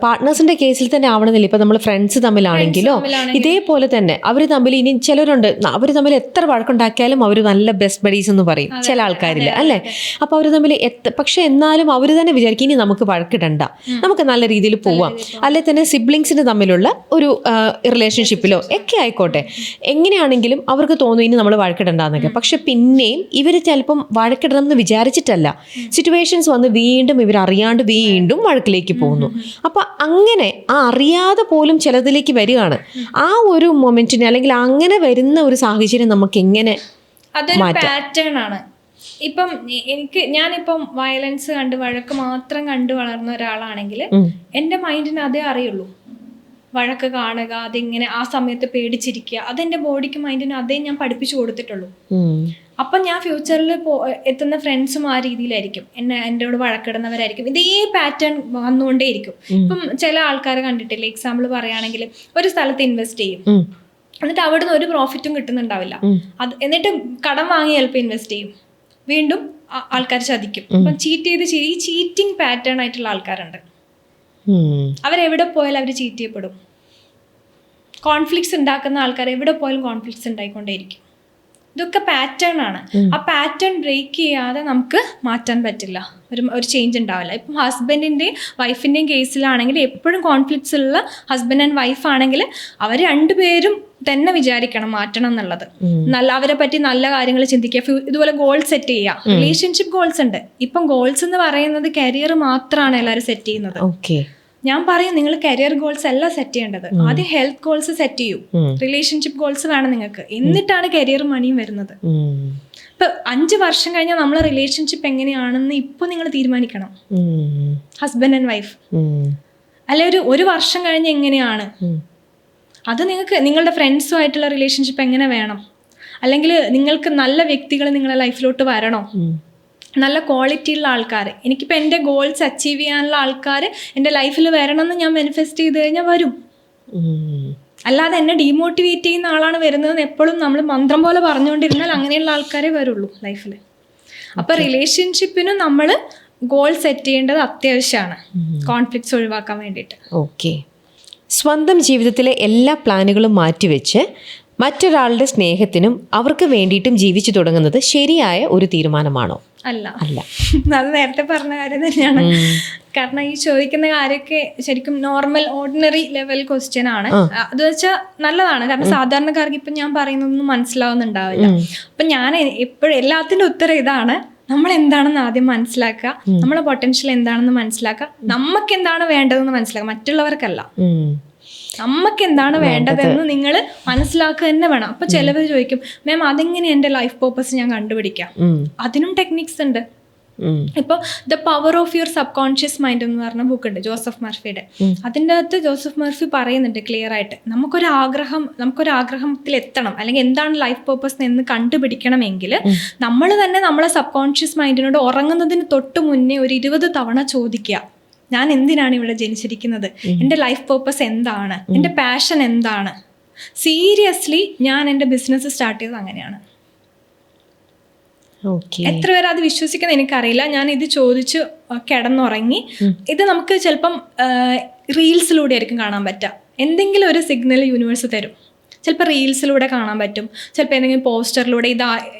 പാർട്ട്നേഴ്സിന്റെ കേസിൽ തന്നെ ആവണമെന്നില്ല. ഇപ്പം നമ്മൾ ഫ്രണ്ട്സ് തമ്മിലാണെങ്കിലോ ഇതേപോലെ തന്നെ അവർ തമ്മിൽ ഇനി ചിലരുണ്ട്, അവർ തമ്മിൽ എത്ര വഴക്കുണ്ടാക്കിയാലും അവർ നല്ല ബെസ്റ്റ് ബഡീസ് എന്ന് പറയും ചില ആൾക്കാരില്ല അല്ലേ. അപ്പോൾ അവർ തമ്മിൽ പക്ഷെ എന്നാലും അവർ തന്നെ വിചാരിക്കും ഇനി നമുക്ക് വഴക്കിടണ്ട, നമുക്ക് നല്ല രീതിയിൽ പോവാം. അല്ലെ തന്നെ സിബ്ലിങ്സിന് തമ്മിലുള്ള ഒരു റിലേഷൻഷിപ്പിലോ ഒക്കെ ആയിക്കോട്ടെ, എങ്ങനെയാണെങ്കിലും അവർക്ക് തോന്നും ഇനി നമ്മൾ വഴക്കിടണ്ടെന്നൊക്കെ. പക്ഷെ പിന്നെയും ഇവർ ചിലപ്പം വഴക്കിടണം എന്ന് വിചാരിച്ചിട്ടല്ല, സിറ്റുവേഷൻസ് വന്ന് വീണ്ടും ഇവർ അറിയാണ്ട് വീണ്ടും വഴക്കിലേക്ക് പോകുന്നു. അപ്പൊ അങ്ങനെ ആ അറിയാതെ പോലും ചിലതിലേക്ക് വരികയാണ്. ആ ഒരു മൊമെന്റിന് അല്ലെങ്കിൽ അങ്ങനെ വരുന്ന ഒരു സാഹചര്യം നമുക്ക് എങ്ങനെ അതൊരു പാറ്റേൺ ആണ്. ഇപ്പം ഞാനിപ്പം വയലൻസ് കണ്ട് വഴക്ക് മാത്രം കണ്ടു വളർന്ന ഒരാളാണെങ്കിൽ എൻ്റെ മൈൻഡിന് അതേ അറിയുള്ളൂ. വഴക്ക് കാണുക, അതിങ്ങനെ ആ സമയത്ത് പേടിച്ചിരിക്കുക, അതെൻ്റെ ബോഡിക്ക് മൈൻഡിന് അതേ ഞാൻ പഠിപ്പിച്ചു കൊടുത്തിട്ടുള്ളൂ. അപ്പം ഞാൻ ഫ്യൂച്ചറിൽ എത്തുന്ന ഫ്രണ്ട്സും ആ രീതിയിലായിരിക്കും, എന്നോട് വഴക്കിടുന്നവരായിരിക്കും. ഇതേ പാറ്റേൺ വന്നുകൊണ്ടേയിരിക്കും. ഇപ്പം ചില ആൾക്കാർ കണ്ടിട്ടില്ല, എക്സാമ്പിൾ പറയുകയാണെങ്കിൽ ഒരു സ്ഥലത്ത് ഇൻവെസ്റ്റ് ചെയ്യും, എന്നിട്ട് അവിടുന്ന് ഒരു പ്രോഫിറ്റും കിട്ടുന്നുണ്ടാവില്ല. എന്നിട്ട് കടം വാങ്ങി ചിലപ്പോൾ ഇൻവെസ്റ്റ് ചെയ്യും, വീണ്ടും ആൾക്കാർ ചതിക്കും. അപ്പം ഈ ചീറ്റിംഗ് പാറ്റേൺ ആയിട്ടുള്ള ആൾക്കാരുണ്ട്. അവരെവിടെ പോയാലും അവർ ചീറ്റ് ചെയ്യപ്പെടും. കോൺഫ്ലിക്ട്സ് ഉണ്ടാക്കുന്ന ആൾക്കാർ എവിടെ പോയാലും കോൺഫ്ലിക്ട്സ് ഉണ്ടായിക്കൊണ്ടേയിരിക്കും. ഇതൊക്കെ പാറ്റേൺ ആണ്. ആ പാറ്റേൺ ബ്രേക്ക് ചെയ്യാതെ നമുക്ക് മാറ്റാൻ പറ്റില്ല, ഒരു ചേഞ്ച് ഉണ്ടാവില്ല. ഇപ്പം ഹസ്ബൻഡിൻ്റെയും വൈഫിൻ്റെയും കേസിലാണെങ്കിൽ എപ്പോഴും കോൺഫ്ലിക്ട്സ് ഉള്ള ഹസ്ബൻഡ് ആൻഡ് വൈഫ് ആണെങ്കിൽ അവർ രണ്ടുപേരും തന്നെ വിചാരിക്കണം മാറ്റണം എന്നുള്ളത്. അവരെ പറ്റി നല്ല കാര്യങ്ങൾ ചിന്തിക്കുക, ഇതുപോലെ ഗോൾ സെറ്റ് ചെയ്യുക. റിലേഷൻഷിപ്പ് ഗോൾസ് ഉണ്ട്. ഇപ്പം ഗോൾസ് എന്ന് പറയുന്നത് കരിയർ മാത്രമാണ് എല്ലാവരും സെറ്റ് ചെയ്യുന്നത്. ഞാൻ പറയും, നിങ്ങൾ കരിയർ ഗോൾസ് അല്ല സെറ്റ് ചെയ്യേണ്ടത്, ആദ്യം ഹെൽത്ത് ഗോൾസ് സെറ്റ് ചെയ്യൂ. റിലേഷൻഷിപ്പ് ഗോൾസ് വേണം നിങ്ങൾക്ക്, എന്നിട്ടാണ് കരിയർ മണിയും വരുന്നത്. ഇപ്പൊ 5 വർഷം കഴിഞ്ഞാൽ നമ്മളെ റിലേഷൻഷിപ്പ് എങ്ങനെയാണെന്ന് ഇപ്പൊ നിങ്ങൾ തീരുമാനിക്കണം, ഹസ്ബൻഡ് ആൻഡ് വൈഫ്. അല്ലെ ഒരു വർഷം കഴിഞ്ഞ് എങ്ങനെയാണ് അത് നിങ്ങൾക്ക്, നിങ്ങളുടെ ഫ്രണ്ട്സുമായിട്ടുള്ള റിലേഷൻഷിപ്പ് എങ്ങനെ വേണം, അല്ലെങ്കിൽ നിങ്ങൾക്ക് നല്ല വ്യക്തികൾ നിങ്ങളുടെ ലൈഫിലോട്ട് വരണോ, നല്ല ക്വാളിറ്റി ഉള്ള ആൾക്കാർ. എനിക്കിപ്പോൾ എൻ്റെ ഗോൾസ് അച്ചീവ് ചെയ്യാനുള്ള ആൾക്കാർ എൻ്റെ ലൈഫിൽ വരണമെന്ന് ഞാൻ മാനിഫെസ്റ്റ് ചെയ്ത് കഴിഞ്ഞാൽ വരും. അല്ലാതെ എന്നെ ഡീമോട്ടിവേറ്റ് ചെയ്യുന്ന ആളാണ് വരുന്നതെന്ന് എപ്പോഴും നമ്മൾ മന്ത്രം പോലെ പറഞ്ഞുകൊണ്ടിരുന്നാൽ അങ്ങനെയുള്ള ആൾക്കാരെ വരുള്ളൂ ലൈഫിൽ. അപ്പോൾ റിലേഷൻഷിപ്പിനും നമ്മൾ ഗോൾ സെറ്റ് ചെയ്യേണ്ടത് അത്യാവശ്യമാണ്, കോൺഫ്ലിക്ട്സ് ഒഴിവാക്കാൻ വേണ്ടിയിട്ട്. ഓക്കെ. സ്വന്തം ജീവിതത്തിലെ എല്ലാ പ്ലാനുകളും മാറ്റിവെച്ച് മറ്റൊരാളുടെ സ്നേഹത്തിനും അവർക്ക് വേണ്ടിയിട്ടും ജീവിച്ചു തുടങ്ങുന്നത് ശരിയായ ഒരു തീരുമാനമാണോ? അല്ല. അത് നേരത്തെ പറഞ്ഞ കാര്യം തന്നെയാണ്. കാരണം ഈ ചോദിക്കുന്ന കാര്യമൊക്കെ ശരിക്കും നോർമൽ ഓർഡിനറി ലെവൽ ക്വസ്റ്റ്യൻ ആണ്. അത് വെച്ചാൽ നല്ലതാണ്, കാരണം സാധാരണക്കാർക്ക് ഇപ്പം ഞാൻ പറയുന്നതൊന്നും മനസ്സിലാവുന്നുണ്ടാവില്ല. അപ്പം ഞാൻ എപ്പോഴും എല്ലാത്തിൻ്റെ ഉത്തരം ഇതാണ്, നമ്മൾ എന്താണെന്ന് ആദ്യം മനസ്സിലാക്കുക, നമ്മളെ പൊട്ടൻഷ്യൽ എന്താണെന്ന് മനസ്സിലാക്കുക, നമുക്ക് എന്താണ് വേണ്ടതെന്ന് മനസ്സിലാക്കുക, മറ്റുള്ളവർക്കല്ല. നമുക്ക് എന്താണ് വേണ്ടതെന്ന് നിങ്ങൾ മനസ്സിലാക്കുക തന്നെ വേണം. അപ്പൊ ചിലവർ ചോദിക്കും, മാം അതെങ്ങനെ എൻ്റെ ലൈഫ് പർപ്പസ് ഞാൻ കണ്ടുപിടിക്കാം? അതിനും ടെക്നിക്സ് ഉണ്ട്. ഇപ്പൊ the power of your sub conscious mind എന്ന് പറഞ്ഞ ബുക്ക് ഉണ്ട് ജോസഫ് മർഫിയുടെ. അതിൻ്റെ അകത്ത് ജോസഫ് മർഫി പറയുന്നുണ്ട് ക്ലിയർ ആയിട്ട്, നമുക്കൊരാഗ്രഹത്തിൽ എത്തണം, അല്ലെങ്കിൽ എന്താണ് ലൈഫ് പർപ്പസ് എന്ന് കണ്ടുപിടിക്കണമെങ്കിൽ നമ്മൾ തന്നെ നമ്മളെ സബ് കോൺഷ്യസ് മൈൻഡിനോട് ഉറങ്ങുന്നതിന് തൊട്ട് മുന്നേ ഒരു 20 തവണ ചോദിക്കുക, ഞാൻ എന്തിനാണ് ഇവിടെ ജനിച്ചിരിക്കുന്നത്, എൻ്റെ ലൈഫ് പർപ്പസ് എന്താണ്, എൻ്റെ പാഷൻ എന്താണ്. സീരിയസ്ലി ഞാൻ എൻ്റെ ബിസിനസ് സ്റ്റാർട്ട് ചെയ്തത് അങ്ങനെയാണ്. എത്ര പേര് അത് വിശ്വസിക്കുന്നത് എനിക്കറിയില്ല. ഞാൻ ഇത് ചോദിച്ച് കിടന്നുറങ്ങി. ഇത് നമുക്ക് ചിലപ്പം റീൽസിലൂടെ ആയിരിക്കും കാണാൻ പറ്റുക. എന്തെങ്കിലും ഒരു സിഗ്നൽ യൂണിവേഴ്സ് തരും. ചിലപ്പോൾ റീൽസിലൂടെ കാണാൻ പറ്റും, ചിലപ്പോൾ ഏതെങ്കിലും പോസ്റ്ററിലൂടെ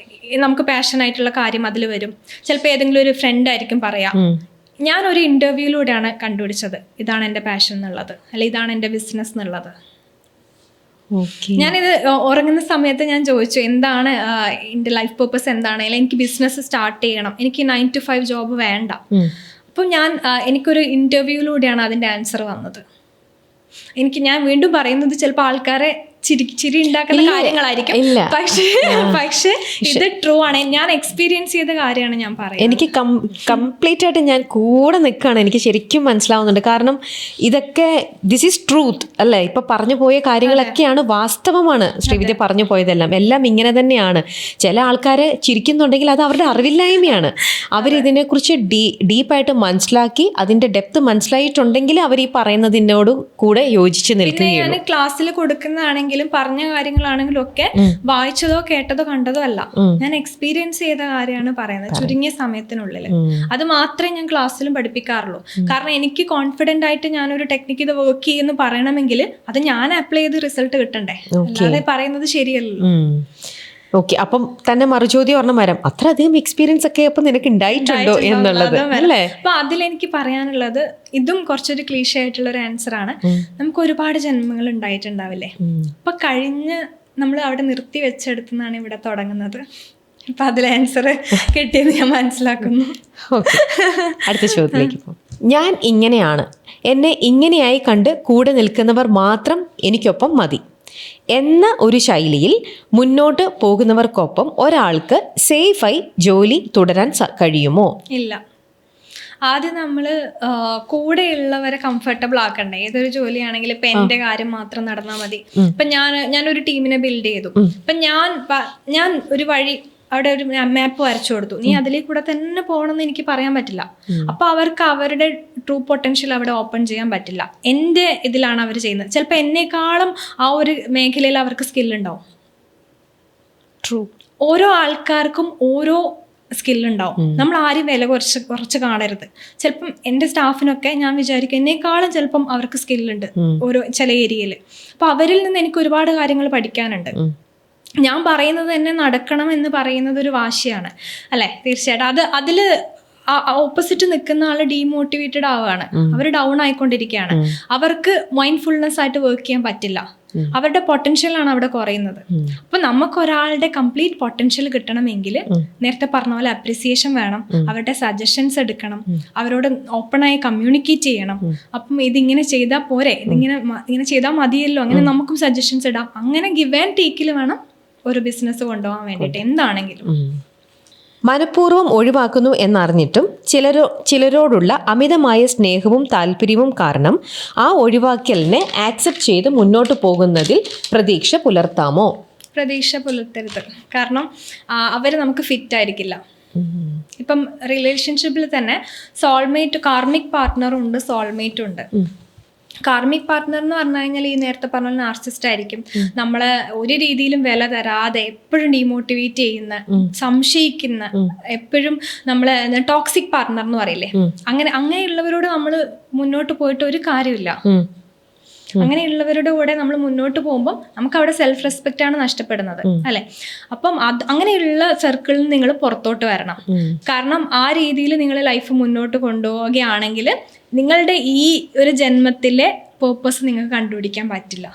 നമുക്ക് പാഷനായിട്ടുള്ള കാര്യം അതിൽ വരും. ചിലപ്പോൾ ഏതെങ്കിലും ഒരു ഫ്രണ്ട് ആയിരിക്കും പറയാം. ഞാനൊരു ഇൻ്റർവ്യൂയിലൂടെയാണ് കണ്ടുപിടിച്ചത് ഇതാണ് എൻ്റെ പാഷൻ എന്നുള്ളത്, അല്ലെ ഇതാണ് എൻ്റെ ബിസിനസ് എന്നുള്ളത്. ഞാനിത് ഉറങ്ങുന്ന സമയത്ത് ഞാൻ ചോദിച്ചു, എന്താണ് എൻ്റെ ലൈഫ് പർപ്പസ് എന്താണ്, അല്ലെങ്കിൽ എനിക്ക് ബിസിനസ് സ്റ്റാർട്ട് ചെയ്യണം, എനിക്ക് 9 to 5 ജോബ് വേണ്ട. അപ്പം എനിക്കൊരു ഇൻ്റർവ്യൂയിലൂടെയാണ് അതിൻ്റെ ആൻസർ വന്നത്. ഞാൻ വീണ്ടും പറയുന്നത് ചിലപ്പോൾ ആൾക്കാരെ ചിരി ഉണ്ടാക്കുന്ന കാര്യങ്ങളായിരിക്കും, പക്ഷേ ഇത് ട്രൂ ആണ്. ഞാൻ എക്സ്പീരിയൻസ് ചെയ്ത കാര്യമാണ് ഞാൻ പറയുന്നത്. എനിക്ക് കംപ്ലീറ്റ് ആയിട്ട് ഞാൻ കൂടെ നിൽക്കുകയാണ്. എനിക്ക് ശരിക്കും മനസ്സിലാവുന്നുണ്ട്. കാരണം ഇതൊക്കെ ദിസ് ഈസ് ട്രൂത്ത് അല്ലേ? ഇപ്പൊ പറഞ്ഞു പോയ കാര്യങ്ങളൊക്കെയാണ് വാസ്തവമാണ്. ശ്രീവിദ്യ പറഞ്ഞു പോയതെല്ലാം ഇങ്ങനെ തന്നെയാണ്. ചില ആൾക്കാർ ചിരിക്കുന്നുണ്ടെങ്കിൽ അത് അവരുടെ അറിവില്ലായ്മയാണ്. അവരിതിനെക്കുറിച്ച് ഡീപ്പായിട്ട് മനസ്സിലാക്കി അതിന്റെ ഡെപ്ത് മനസ്സിലായിട്ടുണ്ടെങ്കിൽ അവർ ഈ പറയുന്നതിനോട് കൂടെ യോജിച്ച് നിൽക്കുകയാണ്. ഞാൻ ക്ലാസ്സിൽ കൊടുക്കുന്നതാണെങ്കിൽ ആണെങ്കിലും പറഞ്ഞ കാര്യങ്ങളാണെങ്കിലും ഒക്കെ വായിച്ചതോ കേട്ടതോ കണ്ടതോ അല്ല, ഞാൻ എക്സ്പീരിയൻസ് ചെയ്ത കാര്യമാണ് പറയുന്നത് ചുരുങ്ങിയ സമയത്തിനുള്ളിൽ. അത് മാത്രമേ ഞാൻ ക്ലാസ്സിലും പഠിപ്പിക്കാറുള്ളൂ. കാരണം എനിക്ക് കോൺഫിഡന്റ് ആയിട്ട് ഞാനൊരു ടെക്നിക്ക് ഇത് വർക്ക് ചെയ്യുമെന്ന് പറയണമെങ്കിൽ അത് ഞാൻ അപ്ലൈ ചെയ്ത് റിസൾട്ട് കിട്ടണ്ടേ, അല്ലാതെ പറയുന്നത് ശരിയല്ലല്ലോ. ഓക്കെ, അപ്പം തന്നെ മറുചോദ്യം ഒരെണ്ണം വരാം, അത്ര അധികം എക്സ്പീരിയൻസ് ഒക്കെ അപ്പൊ നിനക്ക് ഉണ്ടായിട്ടുണ്ടോ എന്നുള്ളത് അല്ലേ? അപ്പൊ അതിലെനിക്ക് പറയാനുള്ളത്, ഇതും കുറച്ചൊരു ക്ലീഷ ആയിട്ടുള്ള ഒരു ആൻസർ ആണ്. നമുക്ക് ഒരുപാട് ജന്മങ്ങൾ ഉണ്ടായിട്ടുണ്ടാവില്ലേ, അപ്പൊ കഴിഞ്ഞ് നമ്മൾ അവിടെ നിർത്തി വെച്ചെടുത്തുനിന്നാണ് ഇവിടെ തുടങ്ങുന്നത്. അപ്പൊ അതിൽ ആൻസർ കിട്ടിയെന്ന് ഞാൻ മനസ്സിലാക്കുന്നു. ഓക്കെ, അടുത്ത ചോദ്യത്തിലേക്ക് പോകും. ഞാൻ ഇങ്ങനെയാണ്, എന്നെ ഇങ്ങനെയായി കണ്ട് കൂടെ നിൽക്കുന്നവർ മാത്രം എനിക്കൊപ്പം മതി എന്ന ഒരു ശൈലിയിൽ മുന്നോട്ട് പോകുന്നവർക്കൊപ്പം ഒരാൾക്ക് സേഫായി ജോലി തുടരാൻ കഴിയുമോ? ഇല്ല. ആദ്യം നമ്മൾ കൂടെയുള്ളവരെ കംഫർട്ടബിൾ ആക്കണ്ടേ. ഏതൊരു ജോലിയാണെങ്കിലും ഇപ്പൊ എന്റെ കാര്യം മാത്രം നടന്നാൽ മതി. ഇപ്പൊ ഞാനൊരു ടീമിനെ ബിൽഡ് ചെയ്തു. ഇപ്പൊ ഞാൻ ഒരു വഴി അവിടെ ഒരു മാപ്പ് വരച്ചു കൊടുത്തു, നീ അതിലേക്ക് കൂടെ തന്നെ പോകണമെന്ന് എനിക്ക് പറയാൻ പറ്റില്ല. അപ്പൊ അവർക്ക് അവരുടെ ട്രൂ പൊട്ടൻഷ്യൽ അവിടെ ഓപ്പൺ ചെയ്യാൻ പറ്റില്ല. എൻ്റെ ഇതിലാണ് അവർ ചെയ്യുന്നത്. ചിലപ്പോൾ എന്നെക്കാളും ആ ഒരു മേഖലയിൽ അവർക്ക് സ്കില്ലുണ്ടാവും. ട്രൂ. ഓരോ ആൾക്കാർക്കും ഓരോ സ്കില്ലുണ്ടാവും. നമ്മൾ ആരും വില കുറച്ച് കാണരുത്. ചിലപ്പം എൻ്റെ സ്റ്റാഫിനൊക്കെ ഞാൻ വിചാരിക്കും എന്നെക്കാളും ചിലപ്പം അവർക്ക് സ്കില്ലുണ്ട് ഓരോ ചില ഏരിയയിൽ. അപ്പൊ അവരിൽ നിന്ന് എനിക്ക് ഒരുപാട് കാര്യങ്ങൾ പഠിക്കാനുണ്ട്. ഞാൻ പറയുന്നത് തന്നെ നടക്കണം എന്ന് പറയുന്നത് ഒരു വാശിയാണ് അല്ലെ? തീർച്ചയായിട്ടും അതില് ഓപ്പോസിറ്റ് നിൽക്കുന്ന ആള് ഡീമോട്ടിവേറ്റഡ് ആവുകയാണ്, അവർ ഡൗൺ ആയിക്കൊണ്ടിരിക്കുകയാണ്. അവർക്ക് മൈൻഡ്ഫുൾനെസ് ആയിട്ട് വർക്ക് ചെയ്യാൻ പറ്റില്ല. അവരുടെ പൊട്ടൻഷ്യലാണ് അവിടെ കുറയുന്നത്. അപ്പൊ നമുക്കൊരാളുടെ കംപ്ലീറ്റ് പൊട്ടൻഷ്യൽ കിട്ടണമെങ്കിൽ നേരത്തെ പറഞ്ഞ പോലെ അപ്രിസിയേഷൻ വേണം, അവരുടെ സജഷൻസ് എടുക്കണം, അവരോട് ഓപ്പണായി കമ്മ്യൂണിക്കേറ്റ് ചെയ്യണം. അപ്പം ഇതിങ്ങനെ ചെയ്താൽ പോരെ, ഇങ്ങനെ ചെയ്താൽ മതിയല്ലോ, അങ്ങനെ നമുക്കും സജഷൻസ് ഇടാം. അങ്ങനെ ഗിവ് ആൻഡ് ടേക്കിൽ വേണം ഒരു ബിസിനസ് കൊണ്ടുപോകാൻ വേണ്ടിയിട്ട് എന്താണെങ്കിലും. മനഃപൂർവ്വം ഒഴിവാക്കുന്നു എന്നറിഞ്ഞിട്ടും ചിലരോടുള്ള അമിതമായ സ്നേഹവും താല്പര്യവും കാരണം ആ ഒഴിവാക്കലിനെ ആക്സെപ്റ്റ് ചെയ്ത് മുന്നോട്ട് പോകുന്നതിൽ പ്രതീക്ഷ പുലർത്താമോ? പ്രതീക്ഷ പുലർത്തരുത്. കാരണം അവർ നമുക്ക് ഫിറ്റ് ആയിരിക്കില്ല. ഇപ്പം റിലേഷൻഷിപ്പിൽ തന്നെ സോൾമേറ്റ്, കാർമിക് പാർട്ട്ണറും ഉണ്ട്, സോൾമേറ്റും ഉണ്ട്. കാർമിക് പാർട്ട്ണർ എന്ന് പറഞ്ഞു കഴിഞ്ഞാൽ ഈ നേരത്തെ പറഞ്ഞ നാർസിസ്റ്റ് ആയിരിക്കും. നമ്മളെ ഒരു രീതിയിലും വില തരാതെ എപ്പോഴും ഡീമോട്ടിവേറ്റ് ചെയ്യുന്ന, സംശയിക്കുന്ന, എപ്പോഴും നമ്മളെ ടോക്സിക് പാർട്ട്ണർ എന്ന് പറയില്ലേ, അങ്ങനെയുള്ളവരോട് നമ്മൾ മുന്നോട്ട് പോയിട്ട് ഒരു കാര്യമില്ല. അങ്ങനെയുള്ളവരുടെ കൂടെ നമ്മൾ മുന്നോട്ട് പോകുമ്പോൾ നമുക്ക് അവിടെ സെൽഫ് റെസ്പെക്റ്റ് ആണ് നഷ്ടപ്പെടുന്നത് അല്ലെ? അപ്പം അങ്ങനെയുള്ള സർക്കിളിൽ നിങ്ങൾ പുറത്തോട്ട് വരണം. കാരണം ആ രീതിയിൽ നിങ്ങൾ ലൈഫ് മുന്നോട്ട് കൊണ്ടുപോവുകയാണെങ്കിൽ നിങ്ങളുടെ ഈ ഒരു ജന്മത്തിലെ പേർപ്പസ് നിങ്ങൾക്ക് കണ്ടുപിടിക്കാൻ പറ്റില്ല.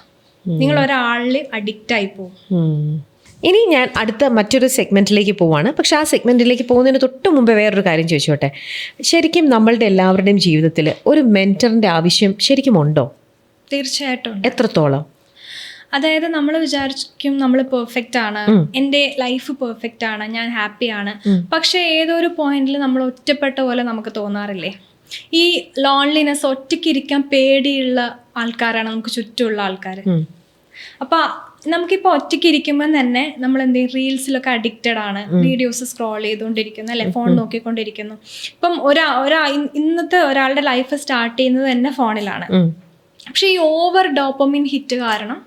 നിങ്ങൾ ഒരാളിൽ അഡിക്റ്റ് ആയി പോകും. ഇനി ഞാൻ അടുത്ത മറ്റൊരു സെഗ്മെന്റിലേക്ക് പോവാണ്. പക്ഷെ ആ സെഗ്മെന്റിലേക്ക് പോകുന്നതിന് തൊട്ട് മുമ്പ് വേറൊരു കാര്യം ചോദിച്ചോട്ടെ. ശരിക്കും നമ്മളുടെ എല്ലാവരുടെയും ജീവിതത്തിൽ ഒരു മെന്ററിന്റെ ആവശ്യം ശരിക്കും ഉണ്ടോ? തീർച്ചയായിട്ടും. എത്രത്തോളം? അതായത് നമ്മൾ വിചാരിക്കും നമ്മൾ പെർഫെക്റ്റ് ആണ്, എൻ്റെ ലൈഫ് പെർഫെക്റ്റ് ആണ്, ഞാൻ ഹാപ്പിയാണ്. പക്ഷെ ഏതൊരു പോയിന്റിൽ നമ്മൾ ഒറ്റപ്പെട്ട പോലെ നമുക്ക് തോന്നാറില്ലേ? ഈ ലോൺലിനെസ്, ഒറ്റയ്ക്കിരിക്കാൻ പേടിയുള്ള ആൾക്കാരാണ് നമുക്ക് ചുറ്റുമുള്ള ആൾക്കാർ. അപ്പൊ നമുക്കിപ്പോൾ ഒറ്റയ്ക്ക് ഇരിക്കുമ്പോൾ തന്നെ നമ്മൾ എന്തെങ്കിലും റീൽസിലൊക്കെ അഡിക്റ്റഡ് ആണ്, വീഡിയോസ് സ്ക്രോൾ ചെയ്തുകൊണ്ടിരിക്കുന്നു അല്ലെ, ഫോൺ നോക്കിക്കൊണ്ടിരിക്കുന്നു. ഇപ്പം ഇന്നത്തെ ഒരാളുടെ ലൈഫ് സ്റ്റാർട്ട് ചെയ്യുന്നത് തന്നെ ഫോണിലാണ്. പക്ഷെ ഈ ഓവർ ഡോപ്പമിൻ ഹിറ്റ് കാരണം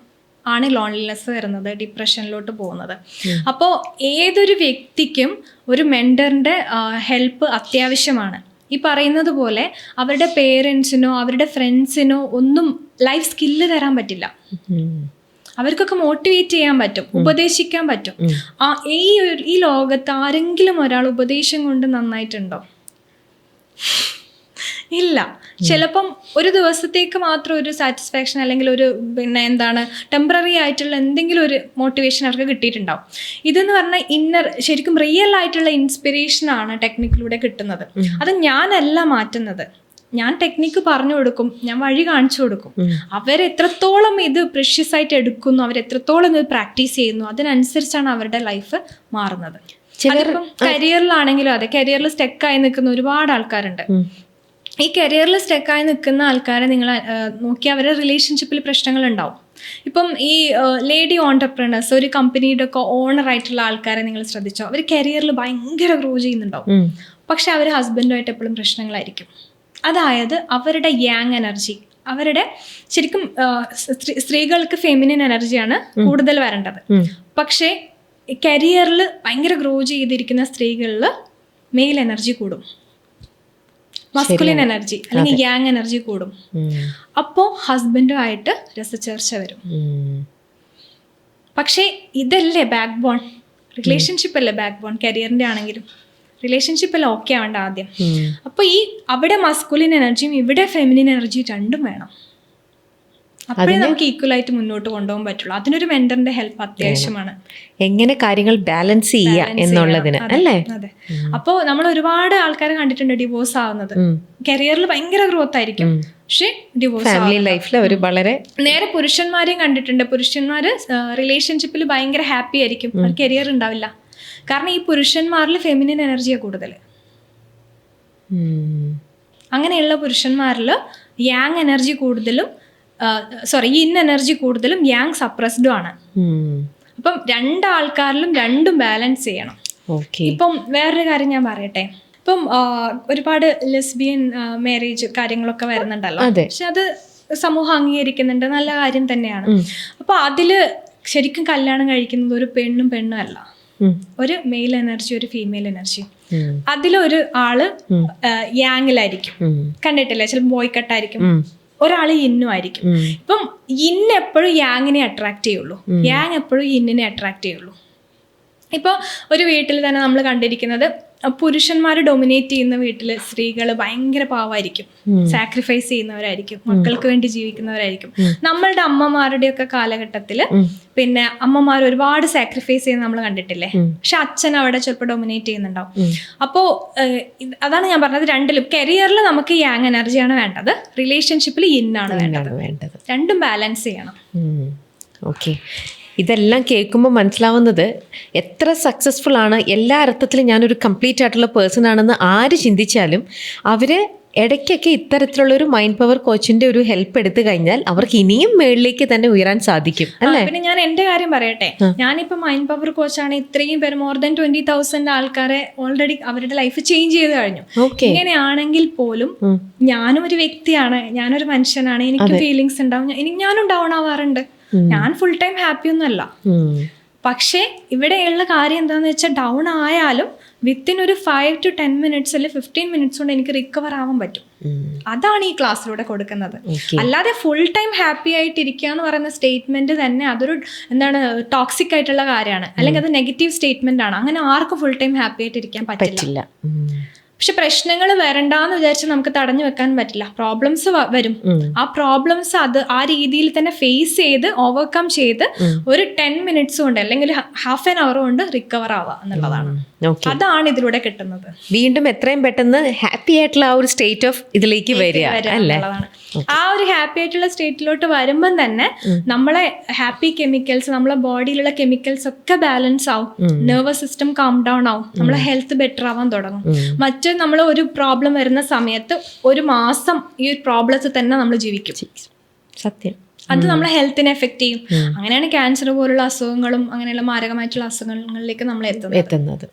ആണ് ലോൺലിനെസ് വരുന്നത്, ഡിപ്രഷനിലോട്ട് പോകുന്നത്. അപ്പോൾ ഏതൊരു വ്യക്തിക്കും ഒരു മെന്ററിന്റെ ഹെൽപ്പ് അത്യാവശ്യമാണ്. ഈ പറയുന്നത് പോലെ അവരുടെ പേരൻസിനോ അവരുടെ ഫ്രണ്ട്സിനോ ഒന്നും ലൈഫ് സ്കില്ല് തരാൻ പറ്റില്ല. അവർക്കൊക്കെ മോട്ടിവേറ്റ് ചെയ്യാൻ പറ്റും, ഉപദേശിക്കാൻ പറ്റും. ഈ ലോകത്ത് ആരെങ്കിലും ഒരാൾ ഉപദേശം കൊണ്ട് നന്നായിട്ടുണ്ടോ? ഇല്ല. ചിലപ്പം ഒരു ദിവസത്തേക്ക് മാത്രം ഒരു സാറ്റിസ്ഫാക്ഷൻ അല്ലെങ്കിൽ ഒരു ടെമ്പററി ആയിട്ടുള്ള എന്തെങ്കിലും ഒരു മോട്ടിവേഷൻ അവർക്ക് കിട്ടിയിട്ടുണ്ടാവും. ഇതെന്ന് പറഞ്ഞാൽ ശരിക്കും റിയൽ ആയിട്ടുള്ള ഇൻസ്പിറേഷൻ ആണ് ടെക്നിക്കിലൂടെ കിട്ടുന്നത്. അത് ഞാനല്ല മാറ്റുന്നത്. ഞാൻ ടെക്നിക്ക് പറഞ്ഞു കൊടുക്കും, ഞാൻ വഴി കാണിച്ചു കൊടുക്കും. അവരെത്രത്തോളം ഇത് പ്രഷ്യസ് ആയിട്ട് എടുക്കുന്നു, അവരെത്രത്തോളം ഇത് പ്രാക്ടീസ് ചെയ്യുന്നു, അതിനനുസരിച്ചാണ് അവരുടെ ലൈഫ് മാറുന്നത്. അതിപ്പം കരിയറിലാണെങ്കിലും അതെ, കരിയറിൽ സ്റ്റെക്കായി നിൽക്കുന്ന ഒരുപാട് ആൾക്കാരുണ്ട്. ഈ കരിയറിൽ സ്റ്റെക്കായി നിൽക്കുന്ന ആൾക്കാരെ നിങ്ങൾ നോക്കി അവരുടെ റിലേഷൻഷിപ്പിൽ പ്രശ്നങ്ങളുണ്ടാവും. ഇപ്പം ഈ ലേഡി ഓൺടർപ്രണേഴ്സ്, ഒരു കമ്പനിയുടെ ഒക്കെ ഓണർ ആയിട്ടുള്ള ആൾക്കാരെ നിങ്ങൾ ശ്രദ്ധിച്ചോ, അവർ കരിയറിൽ ഭയങ്കര ഗ്രോ ചെയ്യുന്നുണ്ടാവും. പക്ഷെ അവർ ഹസ്ബൻഡുമായിട്ട് എപ്പോഴും പ്രശ്നങ്ങളായിരിക്കും. അതായത് അവരുടെ യാങ് എനർജി, അവരുടെ ശരിക്കും സ്ത്രീകൾക്ക് ഫെമിനിൻ എനർജിയാണ് കൂടുതൽ വരേണ്ടത്. പക്ഷേ കരിയറിൽ ഭയങ്കര ഗ്രോ ചെയ്തിരിക്കുന്ന സ്ത്രീകളിൽ മെയിൽ എനർജി കൂടും, മസ്കുലിൻ എനർജി അല്ലെങ്കിൽ യാങ് എനർജി കൂടും. അപ്പോൾ ഹസ്ബൻഡുമായിട്ട് രസചേർച്ച വരും. പക്ഷേ ഇതല്ലേ ബാക്ക് ബോൺ, റിലേഷൻഷിപ്പ് അല്ലേ ബാക്ക് ബോൺ. കരിയറിന്റെ ആണെങ്കിലും റിലേഷൻഷിപ്പ് അല്ല ഓക്കെ ആവേണ്ട ആദ്യം. അപ്പോൾ ഈ അവിടെ മസ്കുലിൻ എനർജിയും ഇവിടെ ഫെമിനിൻ എനർജിയും രണ്ടും വേണം. അപ്പോഴേ നമുക്ക് ഈക്വൽ ആയിട്ട് മുന്നോട്ട് കൊണ്ടുപോകാൻ പറ്റുള്ളൂ. അതിനൊരു മെന്ററിന്റെ ഹെൽപ്പ് അത്യാവശ്യമാണ്. എങ്ങനെ കാര്യങ്ങൾ ബാലൻസ് ചെയ്യുക എന്നുള്ളതിന് അല്ലേ? അതെ. അപ്പോൾ നമ്മൾ ഒരുപാട് ആൾക്കാരെ കണ്ടിട്ടുണ്ട് ഡിവോഴ്സ് ആവുന്നത്. കരിയറിൽ ഭയങ്കര ഗ്രോത്ത് ആയിരിക്കും, പക്ഷെ ഡിവോഴ്സ് ഫാമിലി ലൈഫിൽ ഒരു വളരെ നേരെ പുരുഷന്മാരെയും കണ്ടിട്ടുണ്ട്. പുരുഷന്മാര് റിലേഷൻഷിപ്പിൽ ഭയങ്കര ഹാപ്പി ആയിരിക്കും, കരിയർ ഉണ്ടാവില്ല. കാരണം ഈ പുരുഷന്മാരിൽ ഫെമിനിൻ എനർജിയാണ് കൂടുതൽ. അങ്ങനെയുള്ള പുരുഷന്മാരിൽ യാങ് എനർജി കൂടുതലും യിൻ എനർജി കൂടുതലും യാങ് സപ്രസ്ഡും ആണ്. അപ്പം രണ്ടാൾക്കാരിലും രണ്ടും ബാലൻസ് ചെയ്യണം. ഇപ്പം വേറൊരു കാര്യം ഞാൻ പറയട്ടെ. ഇപ്പം ഒരുപാട് ലെസ്ബിയൻ മാരേജ് കാര്യങ്ങളൊക്കെ വരുന്നുണ്ടല്ലോ, പക്ഷെ അത് സമൂഹം അംഗീകരിക്കുന്നുണ്ട്, നല്ല കാര്യം തന്നെയാണ്. അപ്പൊ അതില് ശരിക്കും കല്യാണം കഴിക്കുന്നത് ഒരു പെണ്ണും അല്ല, ഒരു മെയിൽ എനർജി ഒരു ഫീമെയിൽ എനർജി. അതിലൊരു ആള് യാങ്ങിലായിരിക്കും, കണ്ടിട്ടില്ലേ, ചിലപ്പോൾ ബോയ് കട്ടായിരിക്കും, ഒരാള് ഇന്നും ആയിരിക്കും. ഇപ്പം ഇന്ന് എപ്പോഴും യാങ്ങിനെ അട്രാക്ട് ചെയ്യുള്ളൂ, യാങ് എപ്പോഴും ഇന്നിനെ അട്രാക്ട് ചെയ്യുള്ളൂ. ഇപ്പോൾ ഒരു വീട്ടിൽ തന്നെ നമ്മൾ കണ്ടിരിക്കുന്നത് പുരുഷന്മാർ ഡൊമിനേറ്റ് ചെയ്യുന്ന വീട്ടിൽ സ്ത്രീകൾ ഭയങ്കര പാവമായിരിക്കും, സാക്രിഫൈസ് ചെയ്യുന്നവരായിരിക്കും, മക്കൾക്ക് വേണ്ടി ജീവിക്കുന്നവരായിരിക്കും. നമ്മളുടെ അമ്മമാരുടെയൊക്കെ കാലഘട്ടത്തിൽ പിന്നെ അമ്മമാർ ഒരുപാട് സാക്രിഫൈസ് ചെയ്യുന്ന നമ്മൾ കണ്ടിട്ടില്ലേ, പക്ഷെ അച്ഛൻ അവിടെ ചിലപ്പോൾ ഡൊമിനേറ്റ് ചെയ്യുന്നുണ്ടാവും. അപ്പോൾ അതാണ് ഞാൻ പറഞ്ഞത്, രണ്ടിലും കരിയറിൽ നമുക്ക് യാങ് എനർജിയാണ് വേണ്ടത്, റിലേഷൻഷിപ്പിൽ ഇന്നാണ് വേണ്ടത്. രണ്ടും ബാലൻസ് ചെയ്യണം. ഓക്കെ. ഇതെല്ലാം കേൾക്കുമ്പോൾ മനസ്സിലാവുന്നത് എത്ര സക്സസ്ഫുൾ ആണ്, എല്ലാ അർത്ഥത്തിലും ഞാനൊരു കംപ്ലീറ്റ് ആയിട്ടുള്ള പേഴ്സൺ ആണെന്ന് ആര് ചിന്തിച്ചാലും അവർ ഇടയ്ക്കൊക്കെ ഇത്തരത്തിലുള്ളൊരു മൈൻഡ് പവർ കോച്ചിൻ്റെ ഒരു ഹെൽപ്പ് എടുത്തു കഴിഞ്ഞാൽ അവർക്ക് ഇനിയും മേളിലേക്ക് തന്നെ ഉയരാൻ സാധിക്കും അല്ലേ? പിന്നെ ഞാൻ എൻ്റെ കാര്യം പറയട്ടെ, ഞാനിപ്പോൾ മൈൻഡ് പവർ കോച്ചാണ്, ഇത്രയും പേര് മോർ ദാൻ 20,000 ആൾക്കാരെ ഓൾറെഡി അവരുടെ ലൈഫ് ചേഞ്ച് ചെയ്ത് കഴിഞ്ഞു. ഇങ്ങനെയാണെങ്കിൽ പോലും ഞാനും ഒരു വ്യക്തിയാണ്, ഞാനൊരു മനുഷ്യനാണ്, എനിക്ക് ഫീലിങ്സ് ഉണ്ടാവും, ഞാനും ഡൗൺ ആവാറുണ്ട്. ഞാൻ ഫുൾ ടൈം ഹാപ്പി ഒന്നുമല്ല. പക്ഷേ ഇവിടെയുള്ള കാര്യം എന്താണെന്ന് വെച്ചാൽ ഡൗൺ ആയാലും വിത്തിൻ ഒരു 5 to 10 minutes അല്ലെങ്കിൽ 15 minutes കൊണ്ട് എനിക്ക് റിക്കവർ ആവാൻ പറ്റും. അതാണ് ഈ ക്ലാസ്സിലൂടെ കൊടുക്കുന്നത്. അല്ലാതെ ഫുൾ ടൈം ഹാപ്പി ആയിട്ടിരിക്കുക എന്ന് പറയുന്ന സ്റ്റേറ്റ്മെന്റ് തന്നെ അതൊരു എന്താണ് ടോക്സിക് ആയിട്ടുള്ള കാര്യമാണ്, അല്ലെങ്കിൽ അത് നെഗറ്റീവ് സ്റ്റേറ്റ്മെന്റ് ആണ്. അങ്ങനെ ആർക്കും ഫുൾ ടൈം ഹാപ്പി ആയിട്ടിരിക്കാൻ പറ്റില്ല. പക്ഷെ പ്രശ്നങ്ങൾ വരണ്ടാന്ന് വിചാരിച്ച് നമുക്ക് തടഞ്ഞു വെക്കാൻ പറ്റില്ല. പ്രോബ്ലംസ് വരും, ആ പ്രോബ്ലംസ് ആ രീതിയിൽ തന്നെ ഫേസ് ചെയ്ത് ഓവർകം ചെയ്ത് ഒരു 10 minutes കൊണ്ട് അല്ലെങ്കിൽ ഹാഫ് ആൻ അവർ കൊണ്ട് റിക്കവർ ആവുക എന്നുള്ളതാണ്. അതാണ് ഇതിലൂടെ കിട്ടുന്നത്. വീണ്ടും എത്രയും പെട്ടെന്ന് ഹാപ്പി ആയിട്ടുള്ള ആ ഒരു സ്റ്റേറ്റ് ഓഫ് ഇതിലേക്ക് വരിക എന്നുള്ളതാണ്. ആ ഒരു ഹാപ്പി ആയിട്ടുള്ള സ്റ്റേറ്റിലോട്ട് വരുമ്പം തന്നെ നമ്മളെ ഹാപ്പി കെമിക്കൽസ്, നമ്മളെ ബോഡിയിലുള്ള കെമിക്കൽസ് ഒക്കെ ബാലൻസ് ആവും, നെർവസ് സിസ്റ്റം കാം ഡൗൺ ആവും, നമ്മളെ ഹെൽത്ത് ബെറ്റർ ആവാൻ തുടങ്ങും. മറ്റ് നമ്മൾ ഒരു പ്രോബ്ലം വരുന്ന സമയത്ത് 1 മാസം ഈ ഒരു പ്രോബ്ലത്തിൽ തന്നെ നമ്മൾ ജീവിക്കും. സത്യം. അത് നമ്മളെ ഹെൽത്തിനെ എഫക്ട് ചെയ്യും. അങ്ങനെയാണ് ക്യാൻസർ പോലുള്ള അസുഖങ്ങളും അങ്ങനെയുള്ള മാരകമായിട്ടുള്ള അസുഖങ്ങളിലേക്ക് നമ്മൾ എത്തുന്നത്.